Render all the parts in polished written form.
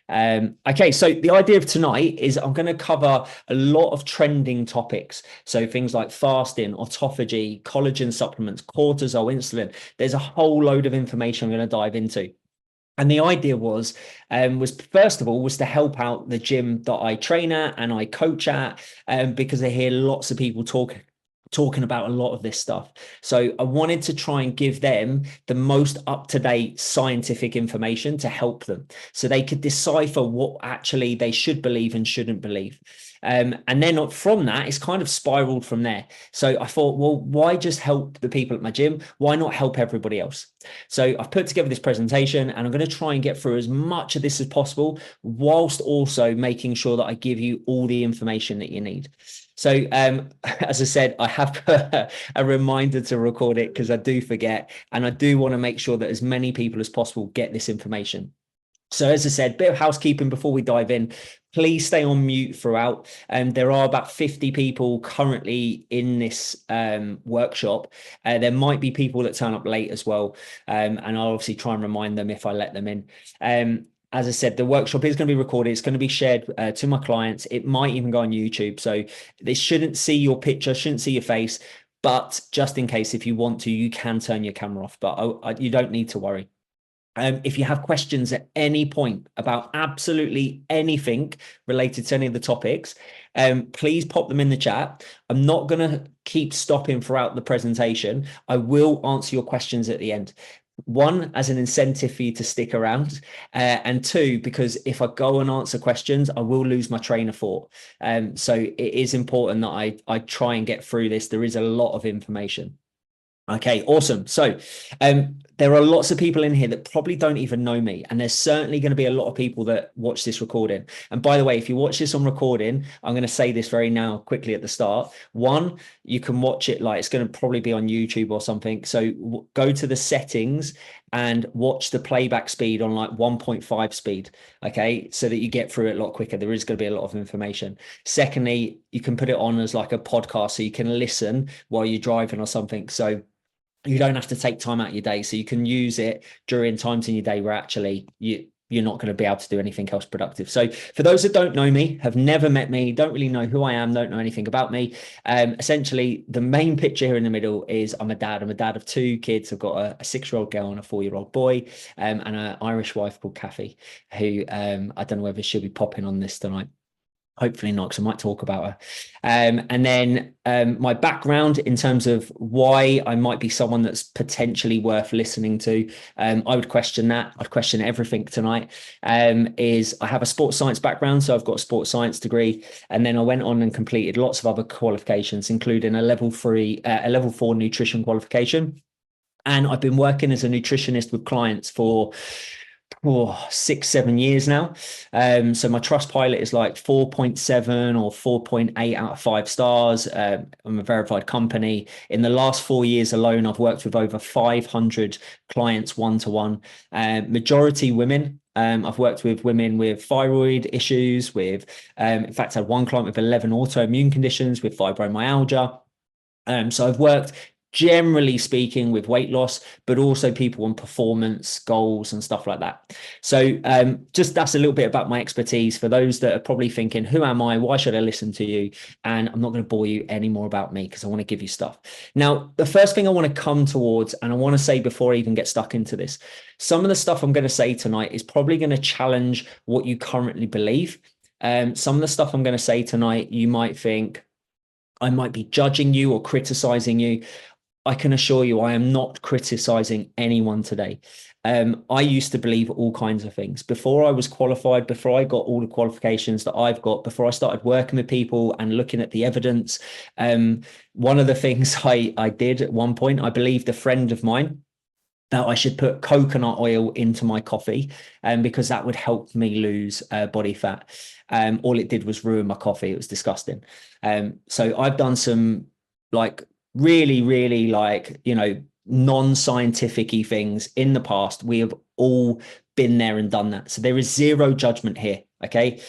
Okay, so the idea of tonight is I'm going to cover a lot of trending topics. So things like fasting, autophagy, collagen supplements, cortisol, insulin. There's a whole load of information I'm going to dive into. And the idea was first of all, was to help out the gym that I train at and I coach at, because I hear lots of people talking about a lot of this stuff. So I wanted to try and give them the most up-to-date scientific information to help them so they could decipher what actually they should believe and shouldn't believe. And then from that, it's kind of spiraled from there. So I thought, well, why just help the people at my gym? Why not help everybody else? So I've put together this presentation and I'm going to try and get through as much of this as possible, whilst also making sure that I give you all the information that you need. So as I said, I have put a reminder to record it because I do forget, and I do want to make sure that as many people as possible get this information. So as I said, bit of housekeeping before we dive in. Please stay on mute throughout. There are about 50 people currently in this workshop. There might be people that turn up late as well. And I'll obviously try and remind them if I let them in. As I said, the workshop is going to be recorded. It's going to be shared to my clients. It might even go on YouTube. So they shouldn't see your picture, shouldn't see your face. But just in case, if you want to, you can turn your camera off. But you don't need to worry. If you have questions at any point about absolutely anything related to any of the topics, please pop them in the chat. I'm not going to keep stopping throughout the presentation. I will answer your questions at the end. One, as an incentive for you to stick around, and two, because if I go and answer questions, I will lose my train of thought. So it is important that I try and get through this. There is a lot of information. Okay, awesome. So there are lots of people in here that probably don't even know me. And there's certainly going to be a lot of people that watch this recording. And by the way, if you watch this on recording, I'm going to say this very now quickly at the start. One, you can watch it like it's going to probably be on YouTube or something. So go to the settings and watch the playback speed on like 1.5 speed. Okay, so that you get through it a lot quicker. There is going to be a lot of information. Secondly, you can put it on as like a podcast so you can listen while you're driving or something. So you don't have to take time out of your day, so you can use it during times in your day where actually you're not going to be able to do anything else productive. So for those that don't know me, have never met me, don't really know who I am, don't know anything about me, essentially the main picture here in the middle is I'm a dad of two kids. I've got a 6-year-old girl and a 4-year-old boy, and an Irish wife called Kathy, who I don't know whether she'll be popping on this tonight. Hopefully not, because I might talk about her. And then my background in terms of why I might be someone that's potentially worth listening to, I would question that. I'd question everything tonight. Is I have a sports science background, so I've got a sports science degree, and then I went on and completed lots of other qualifications, including a level 4 nutrition qualification. And I've been working as a nutritionist with clients for 6-7 years now. So my Trustpilot is like 4.7 or 4.8 out of 5 stars. I'm a verified company. In the last 4 years alone, I've worked with over 500 clients one-to-one, majority women. I've worked with women with thyroid issues, in fact, I had one client with 11 autoimmune conditions with fibromyalgia. So I've worked, generally speaking, with weight loss, but also people on performance goals and stuff like that. So just that's a little bit about my expertise for those that are probably thinking, who am I? Why should I listen to you? And I'm not going to bore you any more about me because I want to give you stuff. Now, the first thing I want to come towards, and I want to say before I even get stuck into this, some of the stuff I'm going to say tonight is probably going to challenge what you currently believe. Some of the stuff I'm going to say tonight, you might think I might be judging you or criticizing you. I can assure you, I am not criticizing anyone today. I used to believe all kinds of things before I was qualified, before I got all the qualifications that I've got, before I started working with people and looking at the evidence. One of the things I did at one point, I believed a friend of mine that I should put coconut oil into my coffee, because that would help me lose body fat. All it did was ruin my coffee. It was disgusting. So I've done some really non-scientific-y things in the past. We have all been there and done that. So there is zero judgment here. Okay.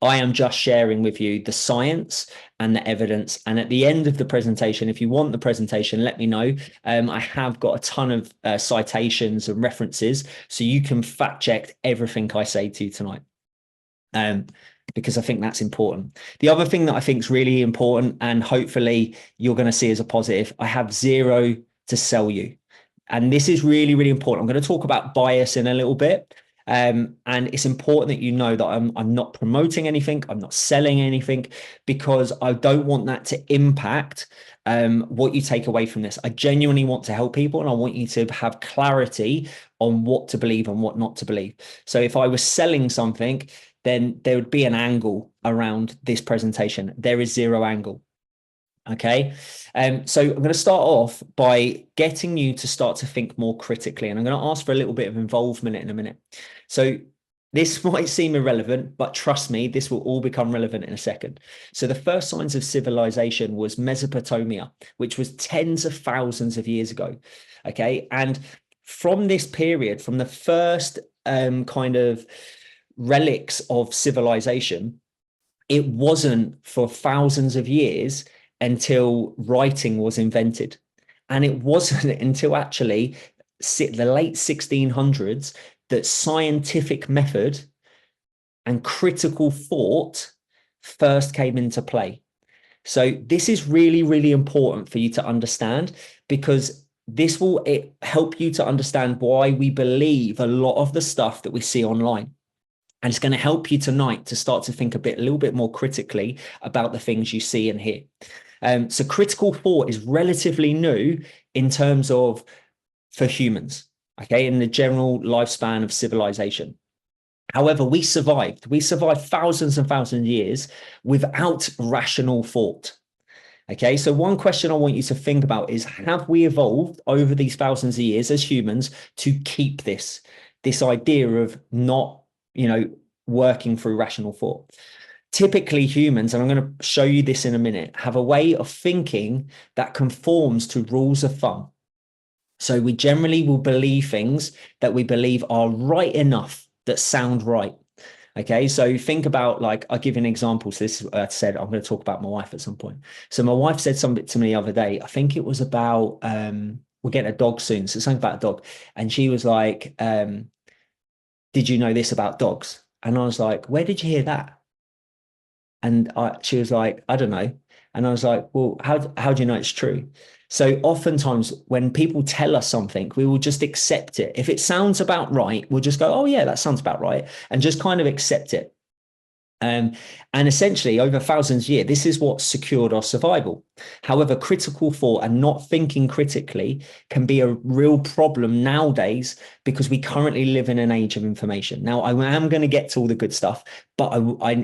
I am just sharing with you the science and the evidence. And at the end of the presentation, if you want the presentation, let me know. I have got a ton of citations and references, so you can fact check everything I say to you tonight. Because I think that's important. The other thing that I think is really important, and hopefully you're going to see as a positive, I have zero to sell you. And this is really, really important. I'm going to talk about bias in a little bit. And it's important that you know that I'm not promoting anything, I'm not selling anything, because I don't want that to impact what you take away from this. I genuinely want to help people, and I want you to have clarity on what to believe and what not to believe. So if I was selling something, then there would be an angle around this presentation. There is zero angle. Okay. So I'm going to start off by getting you to start to think more critically. And I'm going to ask for a little bit of involvement in a minute. So this might seem irrelevant, but trust me, this will all become relevant in a second. So the first signs of civilization was Mesopotamia, which was tens of thousands of years ago. Okay. And from this period, from the first kind of relics of civilization, it wasn't for thousands of years until writing was invented. And it wasn't until actually the late 1600s that scientific method and critical thought first came into play. So this is really, really important for you to understand, because this will help you to understand why we believe a lot of the stuff that we see online. And it's going to help you tonight to start to think a little bit more critically about the things you see and hear. So critical thought is relatively new in terms of for humans, okay, in the general lifespan of civilization. However, we survived thousands and thousands of years without rational thought. Okay, so one question I want you to think about is, have we evolved over these thousands of years as humans to keep this idea of not, working through rational thought? Typically humans, and I'm going to show you this in a minute, have a way of thinking that conforms to rules of thumb. So we generally will believe things that we believe are right enough, that sound right. Okay, so think about, like, I'll give you an example. So this said, I'm going to talk about my wife at some point. So my wife said something to me the other day. I think it was about, we're getting a dog soon. So something about a dog. And she was like, did you know this about dogs? And I was like, where did you hear that? And she was like, I don't know. And I was like, well, how do you know it's true? So oftentimes when people tell us something, we will just accept it. If it sounds about right, we'll just go, oh yeah, that sounds about right, and just kind of accept it. And essentially over thousands of years, this is what secured our survival. However, critical thought and not thinking critically can be a real problem nowadays, because we currently live in an age of information. Now, I am going to get to all the good stuff, but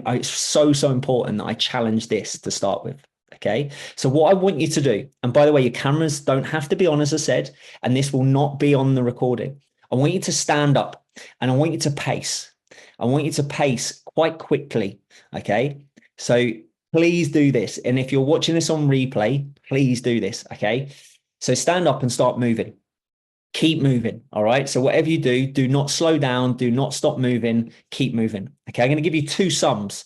it's so important that I challenge this to start with. Okay, so what I want you to do, and by the way, your cameras don't have to be on, as I said, and this will not be on the recording. I want you to stand up and I want you to pace. I want you to pace quite quickly. Okay, so please do this. And if you're watching this on replay, please do this. Okay, so stand up and start moving. Keep moving. All right, so whatever you do, do not slow down, do not stop moving, keep moving. Okay, I'm going to give you two sums.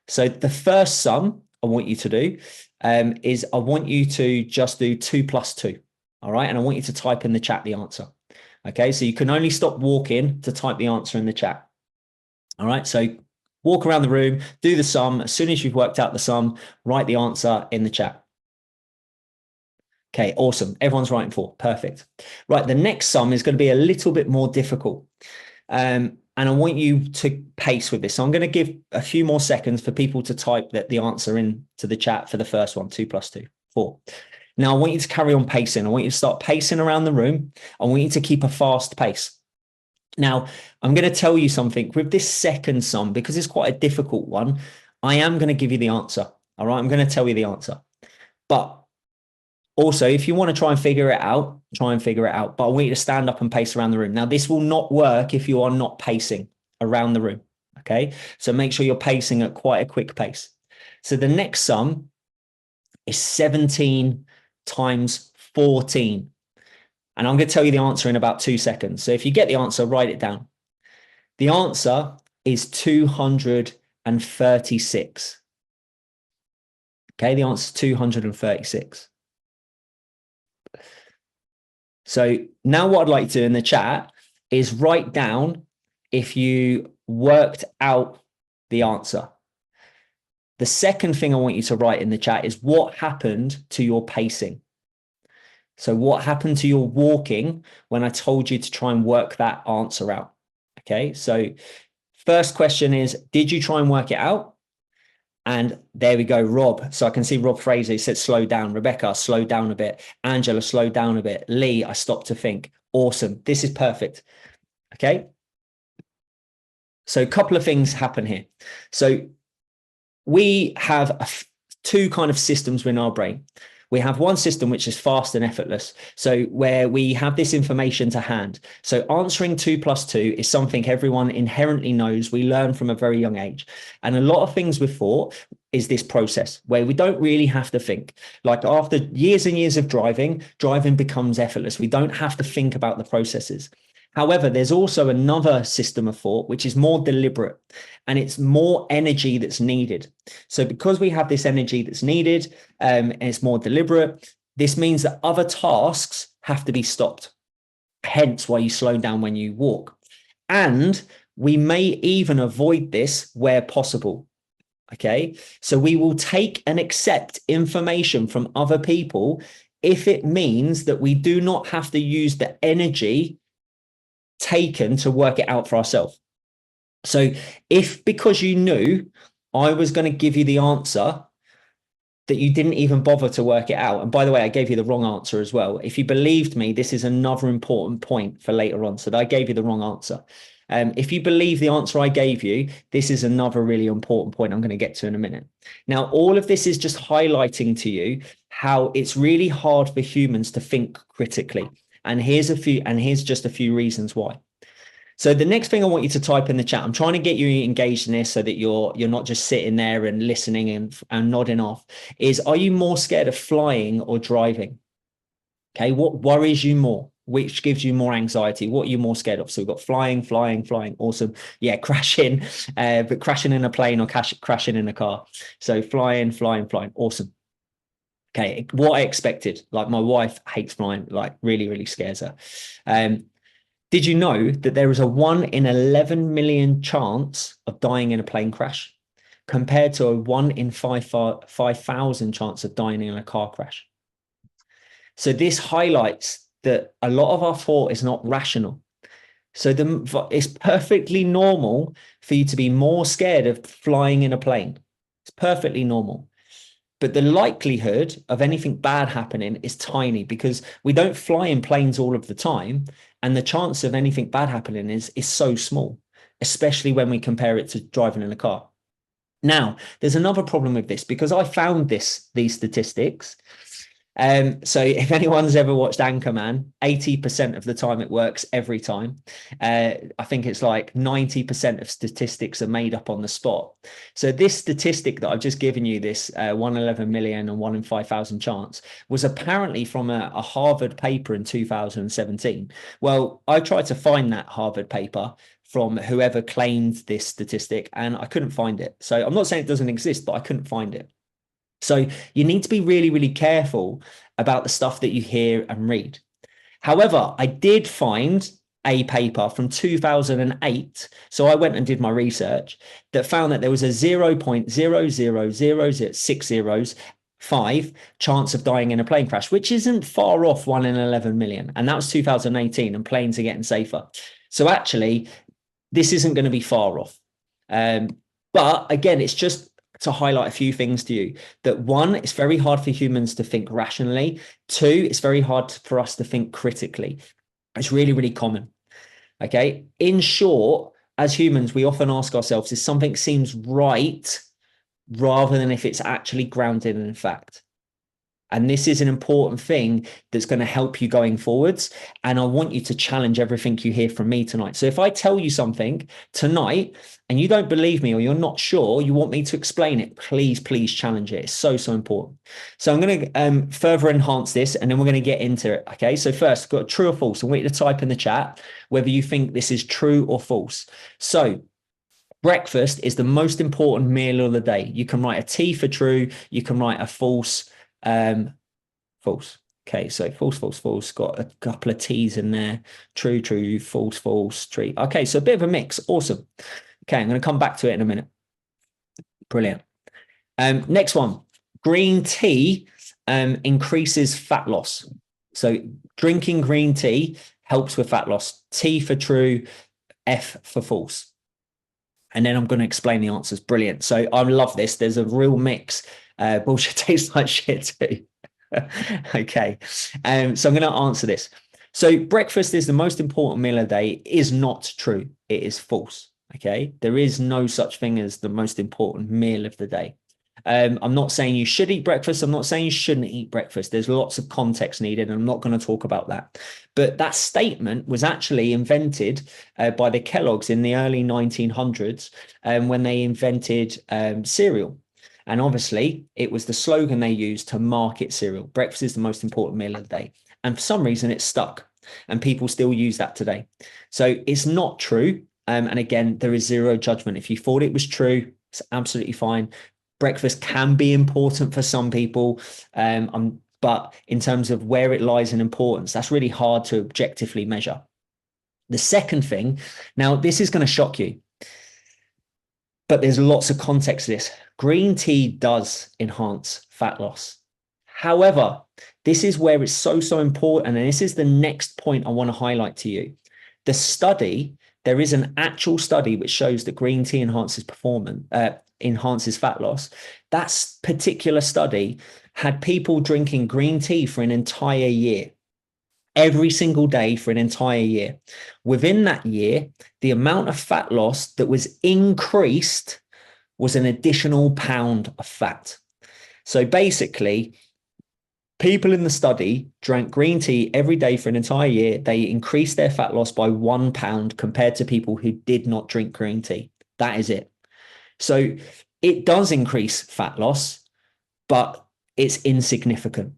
So the first sum I want you to do is I want you to just do 2 + 2. All right, and I want you to type in the chat the answer. Okay, so you can only stop walking to type the answer in the chat. All right, so walk around the room, do the sum. As soon as you've worked out the sum, write the answer in the chat. Okay, awesome. Everyone's writing 4. Perfect. Right, the next sum is going to be a little bit more difficult. And I want you to pace with this. So I'm going to give a few more seconds for people to type the answer into the chat for the first one, 2 + 2, 4. Now, I want you to carry on pacing. I want you to start pacing around the room. I want you to keep a fast pace. Now, I'm going to tell you something with this second sum, because it's quite a difficult one. I am going to give you the answer. All right, I'm going to tell you the answer. But also, if you want to try and figure it out, try and figure it out. But I want you to stand up and pace around the room. Now, this will not work if you are not pacing around the room. Okay, so make sure you're pacing at quite a quick pace. So the next sum is 17 times 14. And I'm going to tell you the answer in about 2 seconds. So if you get the answer, write it down. The answer is 286. 236. Okay, the answer is 236. So now what I'd like to do in the chat is write down if you worked out the answer. The second thing I want you to write in the chat is what happened to your pacing. So what happened to your walking when I told you to try and work that answer out? Okay, so first question is, did you try and work it out? And there we go, Rob. So I can see Rob Fraser, he said, slow down. Rebecca, slow down a bit. Angela, slow down a bit. Lee, I stopped to think. Awesome. This is perfect. Okay. So a couple of things happen here. So we have two kind of systems in our brain. We have one system which is fast and effortless. So where we have this information to hand. So answering 2 + 2 is something everyone inherently knows. We learn from a very young age. And a lot of things with thought is this process where we don't really have to think. Like after years and years of driving becomes effortless. We don't have to think about the processes. However, there's also another system of thought, which is more deliberate, and it's more energy that's needed. So because we have this energy that's needed, and it's more deliberate, this means that other tasks have to be stopped. Hence why you slow down when you walk. And we may even avoid this where possible. Okay, so we will take and accept information from other people if it means that we do not have to use the energy taken to work it out for ourselves. So if because you knew I was going to give you the answer that you didn't even bother to work it out, and by the way, I gave you the wrong answer as well. If you believed me, this is another important point for later on. So I gave you the wrong answer. If you believe the answer I gave you, this is another really important point I'm going to get to in a minute. Now, all of this is just highlighting to you how it's really hard for humans to think critically. And here's just a few reasons why. So the next thing I want you to type in the chat, I'm trying to get you engaged in this so that you're not just sitting there and listening and nodding off, is are you more scared of flying or driving? Okay, what worries you more? Which gives you more anxiety? What are you more scared of? So we've got flying. Awesome. Yeah, crashing, but crashing in a plane or crashing in a car. So flying. Awesome. Okay, what I expected. Like my wife hates flying, like really, really scares her. Did you know that there is a 1 in 11 million chance of dying in a plane crash compared to a 1 in 5,000 chance of dying in a car crash? So this highlights that a lot of our thought is not rational. So it's perfectly normal for you to be more scared of flying in a plane. It's perfectly normal. But the likelihood of anything bad happening is tiny because we don't fly in planes all of the time. And the chance of anything bad happening is so small, especially when we compare it to driving in a car. Now, there's another problem with this because I found these statistics. So if anyone's ever watched Anchorman, 80% of the time it works every time. I think it's like 90% of statistics are made up on the spot. So this statistic that I've just given you, this 1 in 11 million and 1 in 5,000 chance, was apparently from a Harvard paper in 2017. Well, I tried to find that Harvard paper from whoever claimed this statistic, and I couldn't find it. So I'm not saying it doesn't exist, but I couldn't find it. So you need to be really, really careful about the stuff that you hear and read. However, I did find a paper from 2008. So I went and did my research that found that there was a 0.0000605 chance of dying in a plane crash, which isn't far off 1 in 11 million. And that was 2018, and planes are getting safer. So actually, this isn't going to be far off. But again, it's just to highlight a few things to you. That one, it's very hard for humans to think rationally. Two, it's very hard for us to think critically. It's really, really common. Okay. In short, as humans, we often ask ourselves if something seems right rather than if it's actually grounded in fact. And this is an important thing that's going to help you going forwards. And I want you to challenge everything you hear from me tonight. So if I tell you something tonight and you don't believe me or you're not sure, you want me to explain it, please challenge it. It's so important. So I'm going to further enhance this and then we're going to get into it. Okay. So first, got true or false. I want you to type in the chat whether you think this is true or false. So Breakfast is the most important meal of the day. You can write a T for true. You can write a false. False. Okay, so false, false, false. Got a couple of T's in there. True, true, false, false, true. Okay, so a bit of a mix. Awesome. Okay, I'm going to come back to it in a minute. Brilliant. Next one. Green tea increases fat loss. So drinking green tea helps with fat loss. T for true, F for false. And then I'm going to explain the answers. Brilliant. So I love this. There's a real mix. Bullshit tastes like shit too. Okay. So I'm going to answer this. So breakfast is the most important meal of the day is not true. It is false. Okay. There is no such thing as the most important meal of the day. I'm not saying you should eat breakfast. I'm not saying you shouldn't eat breakfast. There's lots of context needed, and I'm not going to talk about that. But that statement was actually invented by the Kellogg's in the early 1900s when they invented cereal. And obviously, it was the slogan they used to market cereal. Breakfast is the most important meal of the day. And for some reason, it stuck. And people still use that today. So it's not true. And again, there is zero judgment. If you thought it was true, it's absolutely fine. Breakfast can be important for some people, but in terms of where it lies in importance, that's really hard to objectively measure. The second thing, now this is going to shock you, but there's lots of context to this. Green tea does enhance fat loss. However, this is where it's so important, and this is the next point I want to highlight to you. The study, there is an actual study which shows that green tea enhances performance, enhances fat loss. That particular study had people drinking green tea for an entire year, every single day for an entire year. Within that year, the amount of fat loss that was increased was an additional pound of fat. So basically, people in the study drank green tea every day for an entire year. They increased their fat loss by 1 pound compared to people who did not drink green tea. That is it. So it does increase fat loss, but it's insignificant.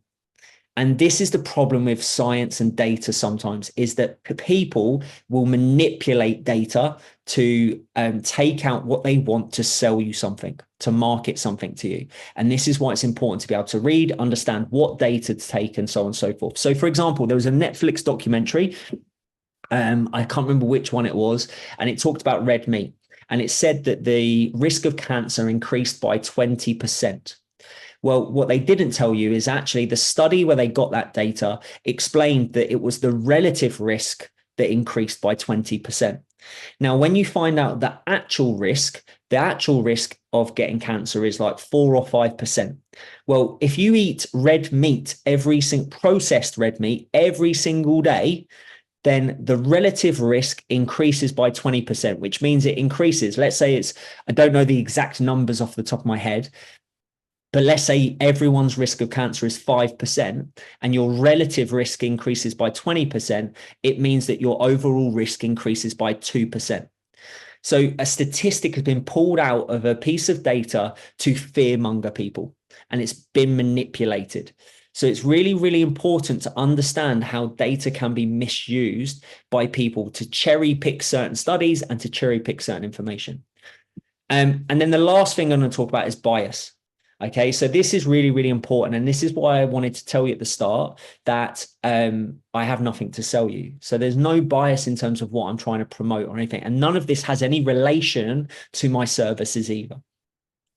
And this is the problem with science and data sometimes, is that people will manipulate data to take out what they want to sell you something, to market something to you. And this is why it's important to be able to read, understand what data to take, and so on and so forth. So for example, there was a Netflix documentary. I can't remember which one it was, and it talked about red meat. And it said that the risk of cancer increased by 20%. Well, what they didn't tell you is actually the study where they got that data explained that it was the relative risk that increased by 20%. Now, when you find out the actual risk of getting cancer is like 4 or 5%. Well, if you eat red meat, processed red meat every single day, then the relative risk increases by 20%, which means it increases. Let's say I don't know the exact numbers off the top of my head, but let's say everyone's risk of cancer is 5% and your relative risk increases by 20%. It means that your overall risk increases by 2%. So a statistic has been pulled out of a piece of data to fearmonger people, and it's been manipulated. So it's really, really important to understand how data can be misused by people to cherry pick certain studies and to cherry pick certain information. And then the last thing I'm going to talk about is bias. Okay, so this is really, really important. And this is why I wanted to tell you at the start that I have nothing to sell you. So there's no bias in terms of what I'm trying to promote or anything. And none of this has any relation to my services either.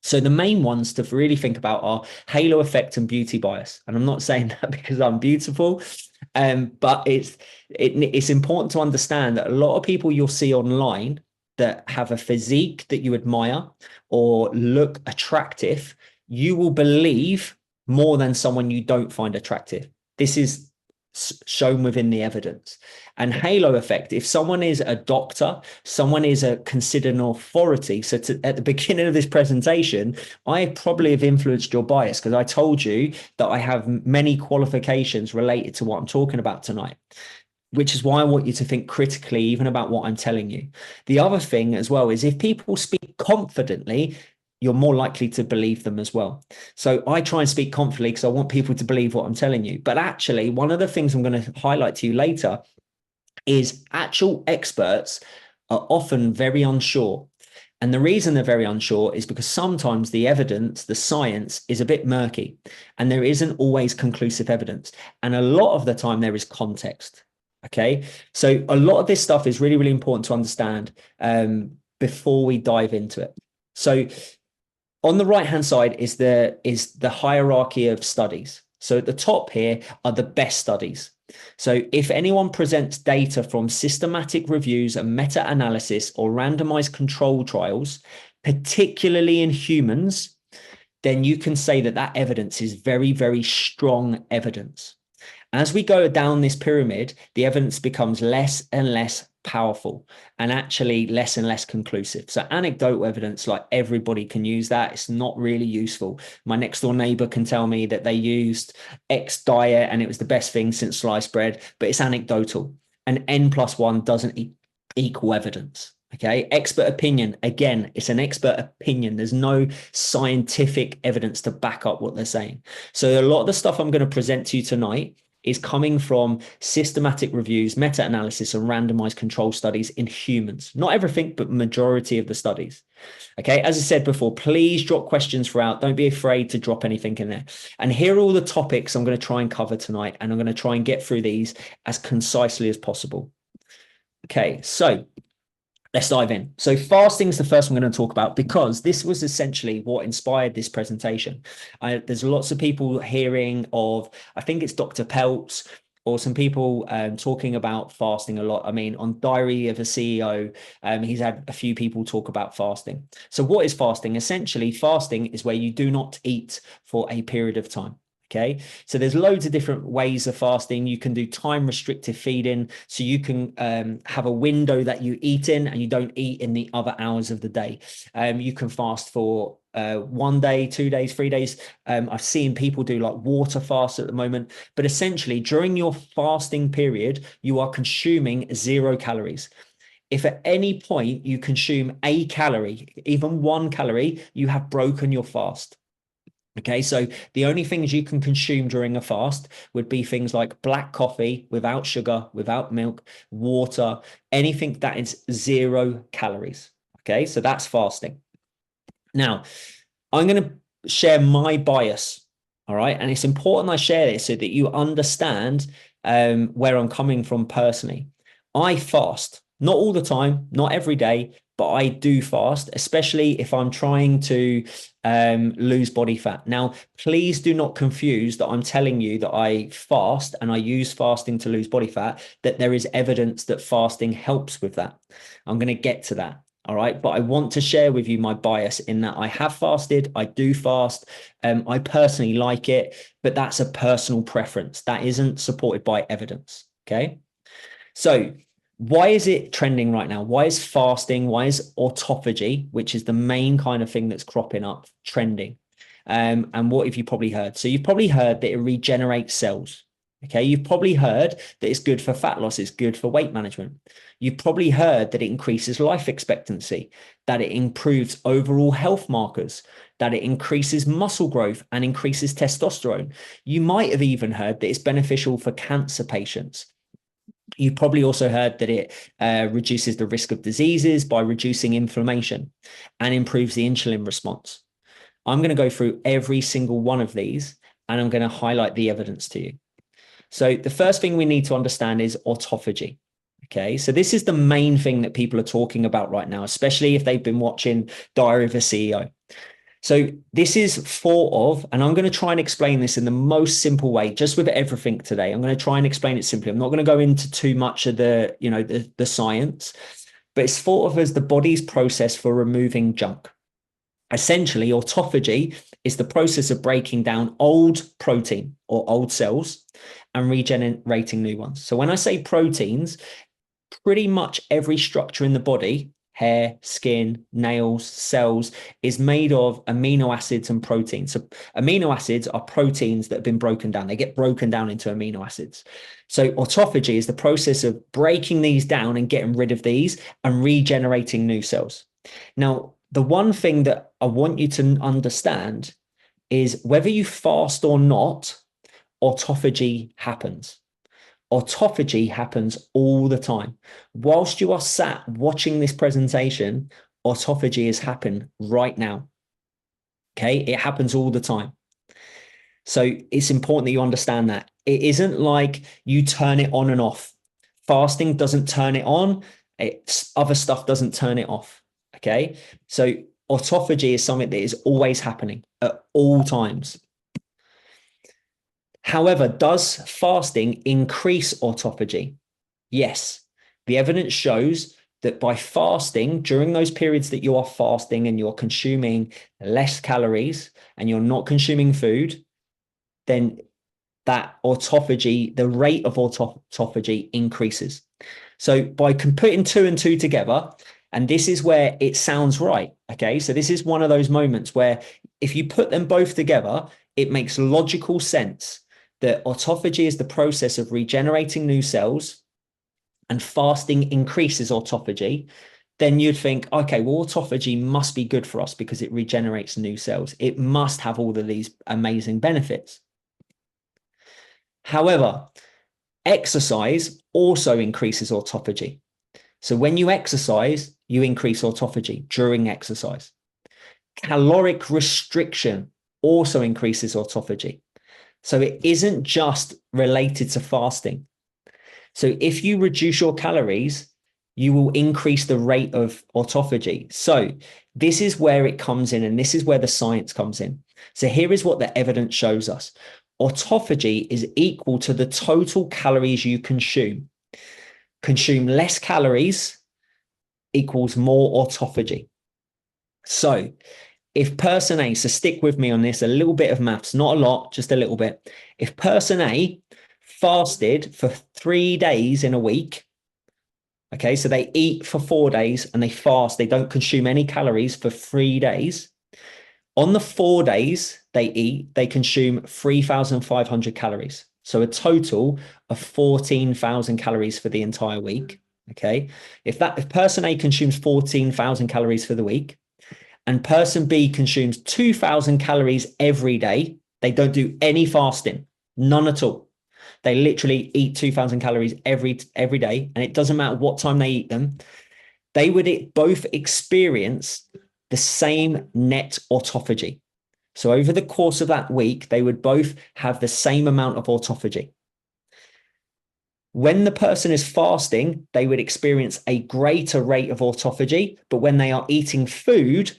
So the main ones to really think about are halo effect and beauty bias. And I'm not saying that because I'm beautiful, but it's important to understand that a lot of people you'll see online that have a physique that you admire or look attractive, you will believe more than someone you don't find attractive. This is shown within the evidence. And halo effect, if someone is a doctor, someone is considered an authority. So at the beginning of this presentation, I probably have influenced your bias because I told you that I have many qualifications related to what I'm talking about tonight, which is why I want you to think critically even about what I'm telling you. The other thing as well is if people speak confidently, you're more likely to believe them as well. So I try and speak confidently because I want people to believe what I'm telling you. But actually, one of the things I'm going to highlight to you later is actual experts are often very unsure. And the reason they're very unsure is because sometimes the evidence, the science is a bit murky and there isn't always conclusive evidence. And a lot of the time there is context. Okay. So a lot of this stuff is really, really important to understand before we dive into it. So on the right-hand side is the hierarchy of studies. So at the top here are the best studies. So if anyone presents data from systematic reviews and meta-analysis or randomized control trials, particularly in humans, then you can say that that evidence is very, very strong evidence. As we go down this pyramid, the evidence becomes less and less powerful and actually less and less conclusive. So anecdotal evidence, like everybody can use that. It's not really useful. My next door neighbor can tell me that they used X diet and it was the best thing since sliced bread, but it's anecdotal. And N+1 doesn't equal evidence. Okay. Expert opinion. Again, it's an expert opinion. There's no scientific evidence to back up what they're saying. So a lot of the stuff I'm going to present to you tonight is coming from systematic reviews, meta-analysis, and randomized control studies in humans. Not everything, but majority of the studies. Okay, as I said before, please drop questions throughout. Don't be afraid to drop anything in there. And here are all the topics I'm going to try and cover tonight, and I'm going to try and get through these as concisely as possible. Okay, so let's dive in. So fasting is the first I'm going to talk about because this was essentially what inspired this presentation. There's lots of people hearing of, I think it's Dr. Peltz or some people talking about fasting a lot. I mean, on Diary of a CEO, he's had a few people talk about fasting. So what is fasting? Essentially, fasting is where you do not eat for a period of time. Okay, so there's loads of different ways of fasting. You can do time restricted feeding. So you can have a window that you eat in and you don't eat in the other hours of the day. You can fast for 1 day, 2 days, 3 days. I've seen people do like water fast at the moment, but essentially during your fasting period, you are consuming 0 calories. If at any point you consume a calorie, even 1 calorie, you have broken your fast. Okay, so the only things you can consume during a fast would be things like black coffee without sugar, without milk, water, anything that is 0 calories. Okay, so that's fasting. Now, I'm going to share my bias. All right, and it's important I share this so that you understand where I'm coming from personally. I fast, not all the time, not every day, but I do fast, especially if I'm trying to lose body fat. Now, please do not confuse that I'm telling you that I fast and I use fasting to lose body fat, that there is evidence that fasting helps with that. I'm going to get to that. All right. But I want to share with you my bias in that I have fasted. I do fast. I personally like it, but that's a personal preference. That isn't supported by evidence. Okay. So why is it trending right now? Why is fasting? Why is autophagy, which is the main kind of thing that's cropping up, trending? And what have you probably heard? So you've probably heard that it regenerates cells. Okay, you've probably heard that it's good for fat loss, it's good for weight management. You've probably heard that it increases life expectancy, that it improves overall health markers, that it increases muscle growth and increases testosterone. You might have even heard that it's beneficial for cancer patients. You've probably also heard that it reduces the risk of diseases by reducing inflammation and improves the insulin response. I'm going to go through every single one of these and I'm going to highlight the evidence to you. So the first thing we need to understand is autophagy. Okay, so this is the main thing that people are talking about right now, especially if they've been watching Diary of a CEO. So this is thought of, and I'm going to try and explain this in the most simple way, just with everything today. I'm going to try and explain it simply. I'm not going to go into too much of the science, but it's thought of as the body's process for removing junk. Essentially, autophagy is the process of breaking down old protein or old cells and regenerating new ones. So when I say proteins, pretty much every structure in the body, hair, skin, nails, cells, is made of amino acids and proteins. So amino acids are proteins that have been broken down. They get broken down into amino acids. So autophagy is the process of breaking these down and getting rid of these and regenerating new cells. Now, the one thing that I want you to understand is whether you fast or not, autophagy happens. Autophagy happens all the time. Whilst you are sat watching this presentation, autophagy is happening right now. Okay, it happens all the time. So it's important that you understand that. It isn't like you turn it on and off. Fasting doesn't turn it on. Other stuff doesn't turn it off. Okay, so autophagy is something that is always happening at all times. However, does fasting increase autophagy? Yes. The evidence shows that by fasting, during those periods that you are fasting and you're consuming less calories and you're not consuming food, then that autophagy, the rate of autophagy increases. So by putting 2 and 2 together, and this is where it sounds right. Okay. So this is one of those moments where if you put them both together, it makes logical sense that autophagy is the process of regenerating new cells and fasting increases autophagy. Then you'd think, okay, well, autophagy must be good for us because it regenerates new cells. It must have all of these amazing benefits. However, exercise also increases autophagy. So when you exercise, you increase autophagy during exercise. Caloric restriction also increases autophagy. So it isn't just related to fasting. So if you reduce your calories, you will increase the rate of autophagy. So this is where it comes in, and this is where the science comes in. So here is what the evidence shows us. Autophagy is equal to the total calories you consume. Consume less calories equals more autophagy. So if person A, so stick with me on this, a little bit of maths, not a lot, just a little bit. If person A fasted for 3 days in a week, okay, so they eat for 4 days and they fast, they don't consume any calories for 3 days. On the 4 days they eat, they consume 3,500 calories. So a total of 14,000 calories for the entire week. Okay. If person A consumes 14,000 calories for the week and person B consumes 2,000 calories every day, they don't do any fasting, none at all. They literally eat 2,000 calories every day, and it doesn't matter what time they eat them. They would both experience the same net autophagy. So over the course of that week, they would both have the same amount of autophagy. When the person is fasting, they would experience a greater rate of autophagy, but when they are eating food,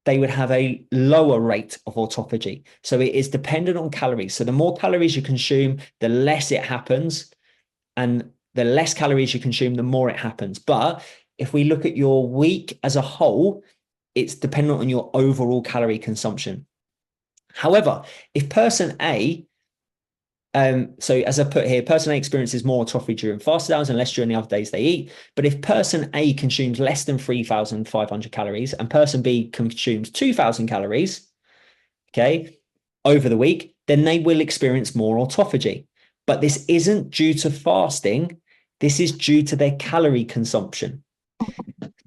they would have a lower rate of autophagy. So it is dependent on calories. So the more calories you consume, the less it happens. And the less calories you consume, the more it happens. But if we look at your week as a whole, it's dependent on your overall calorie consumption. However, if person A, so as I put here, person A experiences more autophagy during fasted hours and less during the other days they eat. But if person A consumes less than 3,500 calories and person B consumes 2,000 calories, okay, over the week, then they will experience more autophagy. But this isn't due to fasting. This is due to their calorie consumption.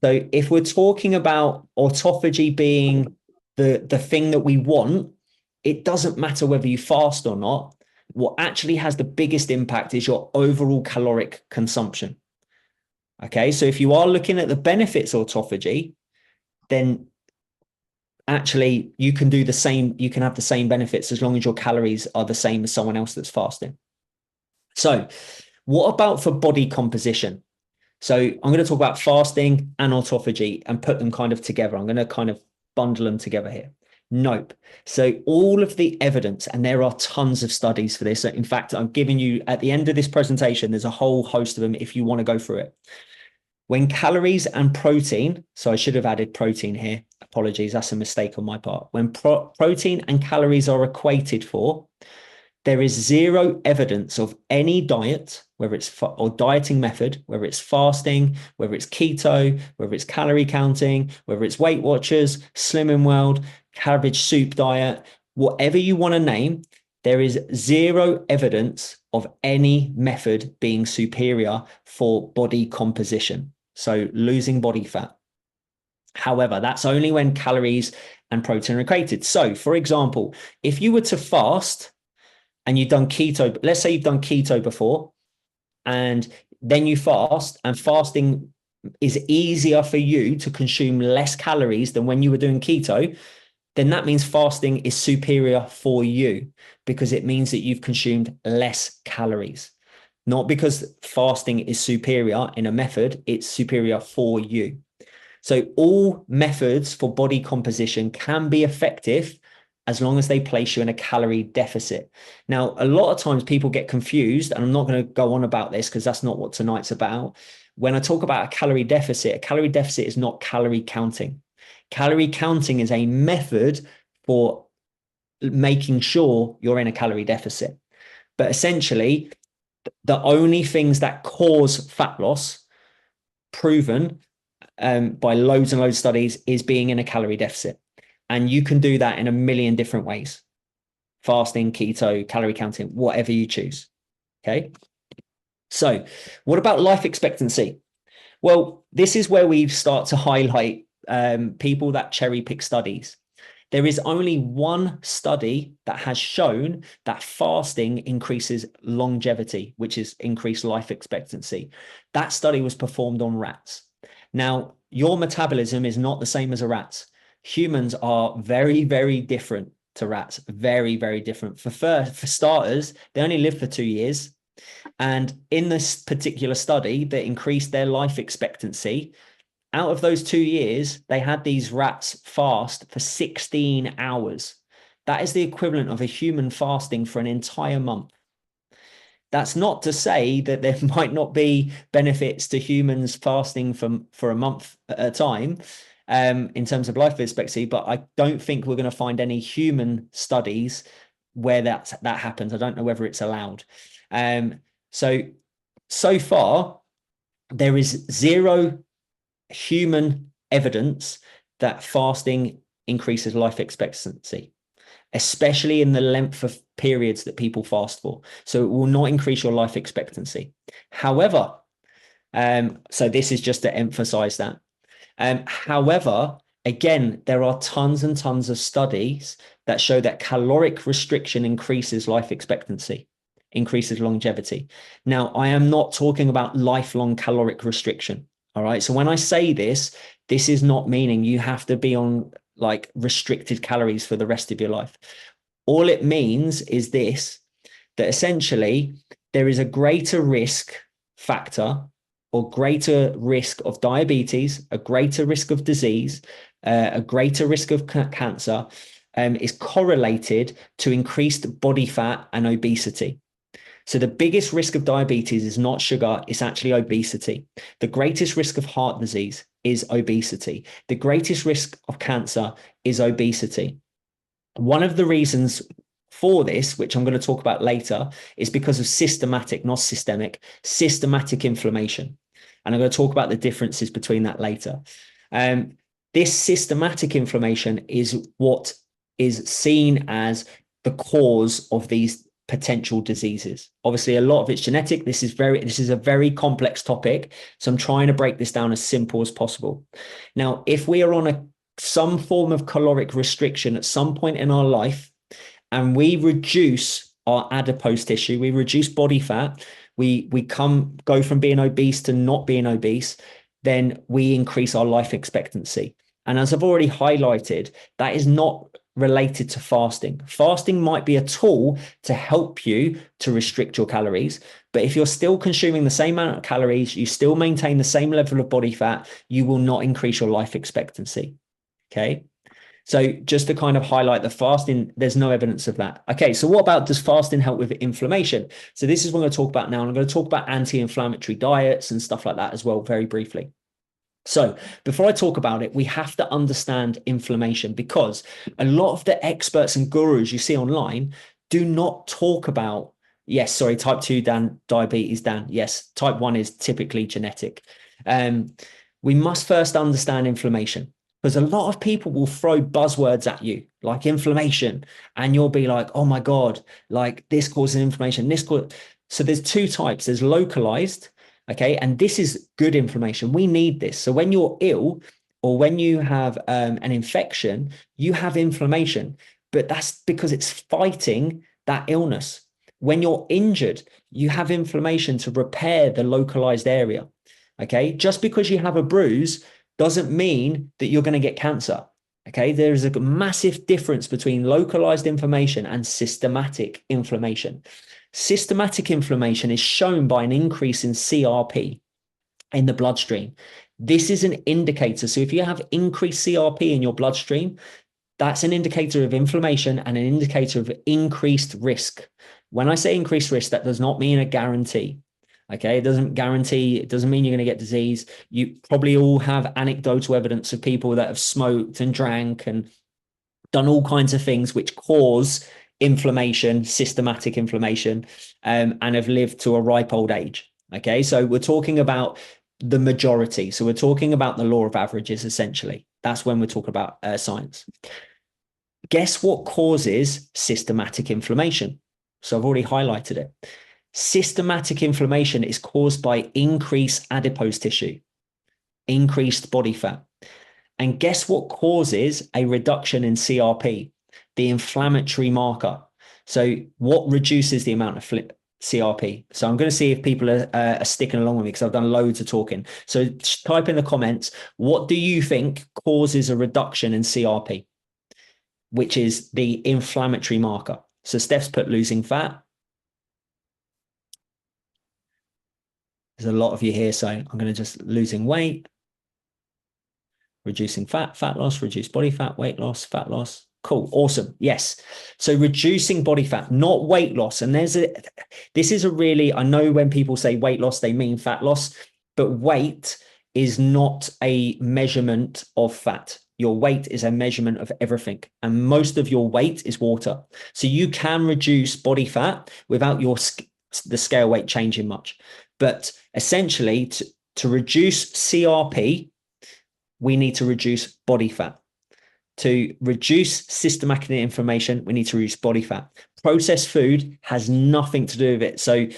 So if we're talking about autophagy being the thing that we want, it doesn't matter whether you fast or not. What actually has the biggest impact is your overall caloric consumption. Okay, so if you are looking at the benefits of autophagy, then actually you can do the same, you can have the same benefits as long as your calories are the same as someone else that's fasting. So what about for body composition? So I'm going to talk about fasting and autophagy and put them kind of together. I'm going to kind of bundle them together here. Nope. So all of the evidence, and there are tons of studies for this. In fact, I'm giving you at the end of this presentation, there's a whole host of them if you want to go through it. When calories and protein, so I should have added protein here. Apologies, that's a mistake on my part. When protein and calories are equated for, there is zero evidence of any diet, whether it's or dieting method, whether it's fasting, whether it's keto, whether it's calorie counting, whether it's Weight Watchers, Slimming World, cabbage soup diet, whatever you want to name, there is zero evidence of any method being superior for body composition. So losing body fat. However, that's only when calories and protein are equated. So for example, if you were to fast, and you've done keto, let's say you've done keto before, and then you fast, and fasting is easier for you to consume less calories than when you were doing keto, then that means fasting is superior for you, because it means that you've consumed less calories. Not because fasting is superior in a method, it's superior for you. So all methods for body composition can be effective as long as they place you in a calorie deficit. Now, a lot of times people get confused, and I'm not going to go on about this because that's not what tonight's about. When I talk about a calorie deficit is not calorie counting. Calorie counting is a method for making sure you're in a calorie deficit. But essentially, the only things that cause fat loss, proven by loads and loads of studies, is being in a calorie deficit. And you can do that in a million different ways. Fasting, keto, calorie counting, whatever you choose. Okay. So what about life expectancy? Well, this is where we start to highlight people that cherry pick studies. There is only one study that has shown that fasting increases longevity, which is increased life expectancy. That study was performed on rats. Now, your metabolism is not the same as a rat's. Humans are very, very different to rats. Very, very different. For starters, they only live for 2 years. And in this particular study that increased their life expectancy, out of those 2 years, they had these rats fast for 16 hours. That is the equivalent of a human fasting for an entire month. That's not to say that there might not be benefits to humans fasting for a month at a time in terms of life expectancy, but I don't think we're going to find any human studies where that happens. I don't know whether it's allowed. So far, there is zero human evidence that fasting increases life expectancy, especially in the length of periods that people fast for. So it will not increase your life expectancy. However, so this is just to emphasize that. However, again, there are tons and tons of studies that show that caloric restriction increases life expectancy, increases longevity. Now, I am not talking about lifelong caloric restriction. All right. So when I say this is not meaning you have to be on like restricted calories for the rest of your life. All it means is this, that essentially there is a greater risk factor or greater risk of diabetes, a greater risk of disease, a greater risk of cancer is correlated to increased body fat and obesity. So the biggest risk of diabetes is not sugar, it's actually obesity. The greatest risk of heart disease is obesity. The greatest risk of cancer is obesity. One of the reasons for this, which I'm going to talk about later, is because of systematic, not systemic, systematic inflammation. And I'm going to talk about the differences between that later. This systematic inflammation is what is seen as the cause of these potential diseases. Obviously, a lot of it's genetic. This is a very complex topic. So I'm trying to break this down as simple as possible. Now, if we are on some form of caloric restriction at some point in our life, and we reduce our adipose tissue, we reduce body fat, we go from being obese to not being obese, then we increase our life expectancy. And as I've already highlighted, that is not related to fasting. Fasting might be a tool to help you to restrict your calories, but if you're still consuming the same amount of calories, you still maintain the same level of body fat, you will not increase your life expectancy. Okay. So just to kind of highlight the fasting, there's no evidence of that. Okay, so what about, does fasting help with inflammation? So this is what I'm going to talk about now. And I'm going to talk about anti-inflammatory diets and stuff like that as well, very briefly. So before I talk about it, we have to understand inflammation, because a lot of the experts and gurus you see online do not talk about, yes, sorry, type 2 diabetes, Dan. Yes, type 1 is typically genetic. We must first understand inflammation, because a lot of people will throw buzzwords at you like inflammation, and you'll be like, oh my God, like this causes inflammation. So there's two types. There's localized. Okay. And this is good inflammation. We need this. So when you're ill or when you have an infection, you have inflammation, but that's because it's fighting that illness. When you're injured, you have inflammation to repair the localized area. Okay, just because you have a bruise doesn't mean that you're going to get cancer. Okay, there is a massive difference between localized inflammation and systematic inflammation. Systematic inflammation is shown by an increase in CRP in the bloodstream. This is an indicator. So if you have increased CRP in your bloodstream, that's an indicator of inflammation and an indicator of increased risk. When I say increased risk, that does not mean a guarantee. Okay, it doesn't guarantee, it doesn't mean you're going to get disease. You probably all have anecdotal evidence of people that have smoked and drank and done all kinds of things which cause inflammation, systematic inflammation, and have lived to a ripe old age. Okay, so we're talking about the majority. So we're talking about the law of averages, essentially. That's when we're talking about science. Guess what causes systematic inflammation? So I've already highlighted it. Systematic inflammation is caused by increased adipose tissue, increased body fat. And guess what causes a reduction in CRP, the inflammatory marker? So what reduces the amount of CRP? So I'm going to see if people are sticking along with me because I've done loads of talking. So type in the comments, what do you think causes a reduction in CRP, which is the inflammatory marker? So Steph's put losing fat. There's a lot of you here, so I'm going to just losing weight, reducing fat, fat loss, reduce body fat, weight loss, fat loss. Cool. Awesome. Yes. So reducing body fat, not weight loss. And this is a really, I know when people say weight loss, they mean fat loss, but weight is not a measurement of fat. Your weight is a measurement of everything. And most of your weight is water. So you can reduce body fat without the scale weight changing much. But essentially, to reduce CRP, we need to reduce body fat. To reduce systematic inflammation, we need to reduce body fat. Processed food has nothing to do with it. So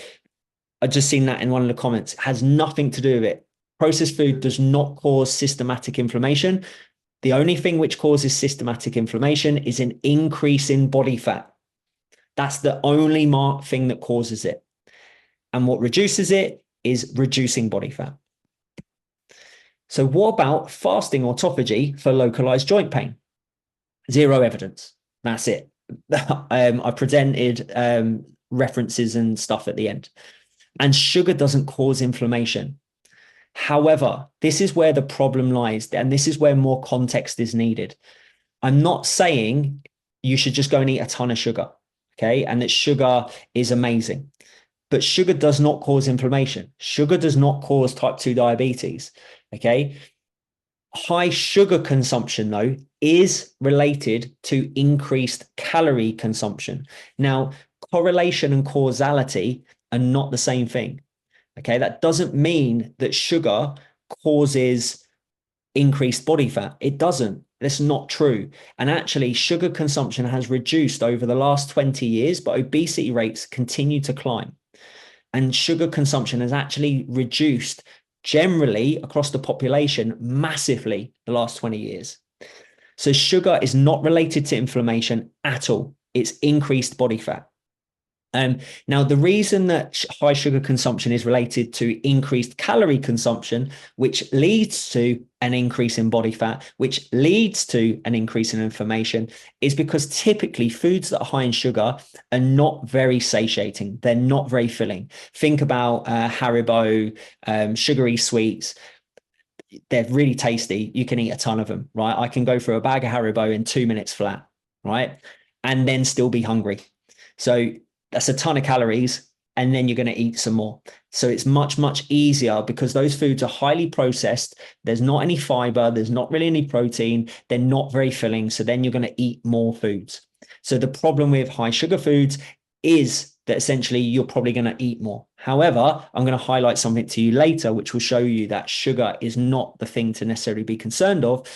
I just seen that in one of the comments. It has nothing to do with it. Processed food does not cause systematic inflammation. The only thing which causes systematic inflammation is an increase in body fat. That's the only thing that causes it. And what reduces it is reducing body fat. So what about fasting autophagy for localized joint pain? Zero evidence. That's it. I presented references and stuff at the end. And sugar doesn't cause inflammation. However, this is where the problem lies, and this is where more context is needed. I'm not saying you should just go and eat a ton of sugar, okay? And that sugar is amazing. But sugar does not cause inflammation. Sugar does not cause type 2 diabetes, okay? High sugar consumption, though, is related to increased calorie consumption. Now, correlation and causality are not the same thing, okay? That doesn't mean that sugar causes increased body fat. It doesn't. That's not true. And actually, sugar consumption has reduced over the last 20 years, but obesity rates continue to climb. And sugar consumption has actually reduced generally across the population massively the last 20 years. So sugar is not related to inflammation at all. It's increased body fat. Now, the reason that high sugar consumption is related to increased calorie consumption, which leads to an increase in body fat, which leads to an increase in inflammation, is because typically foods that are high in sugar are not very satiating. They're not very filling. Think about Haribo, sugary sweets. They're really tasty. You can eat a ton of them, right? I can go through a bag of Haribo in 2 minutes flat, right? And then still be hungry. So that's a ton of calories, and then you're going to eat some more. So it's much, much easier because those foods are highly processed. There's not any fiber. There's not really any protein. They're not very filling. So then you're going to eat more foods. So the problem with high sugar foods is that essentially you're probably going to eat more. However, I'm going to highlight something to you later, which will show you that sugar is not the thing to necessarily be concerned of.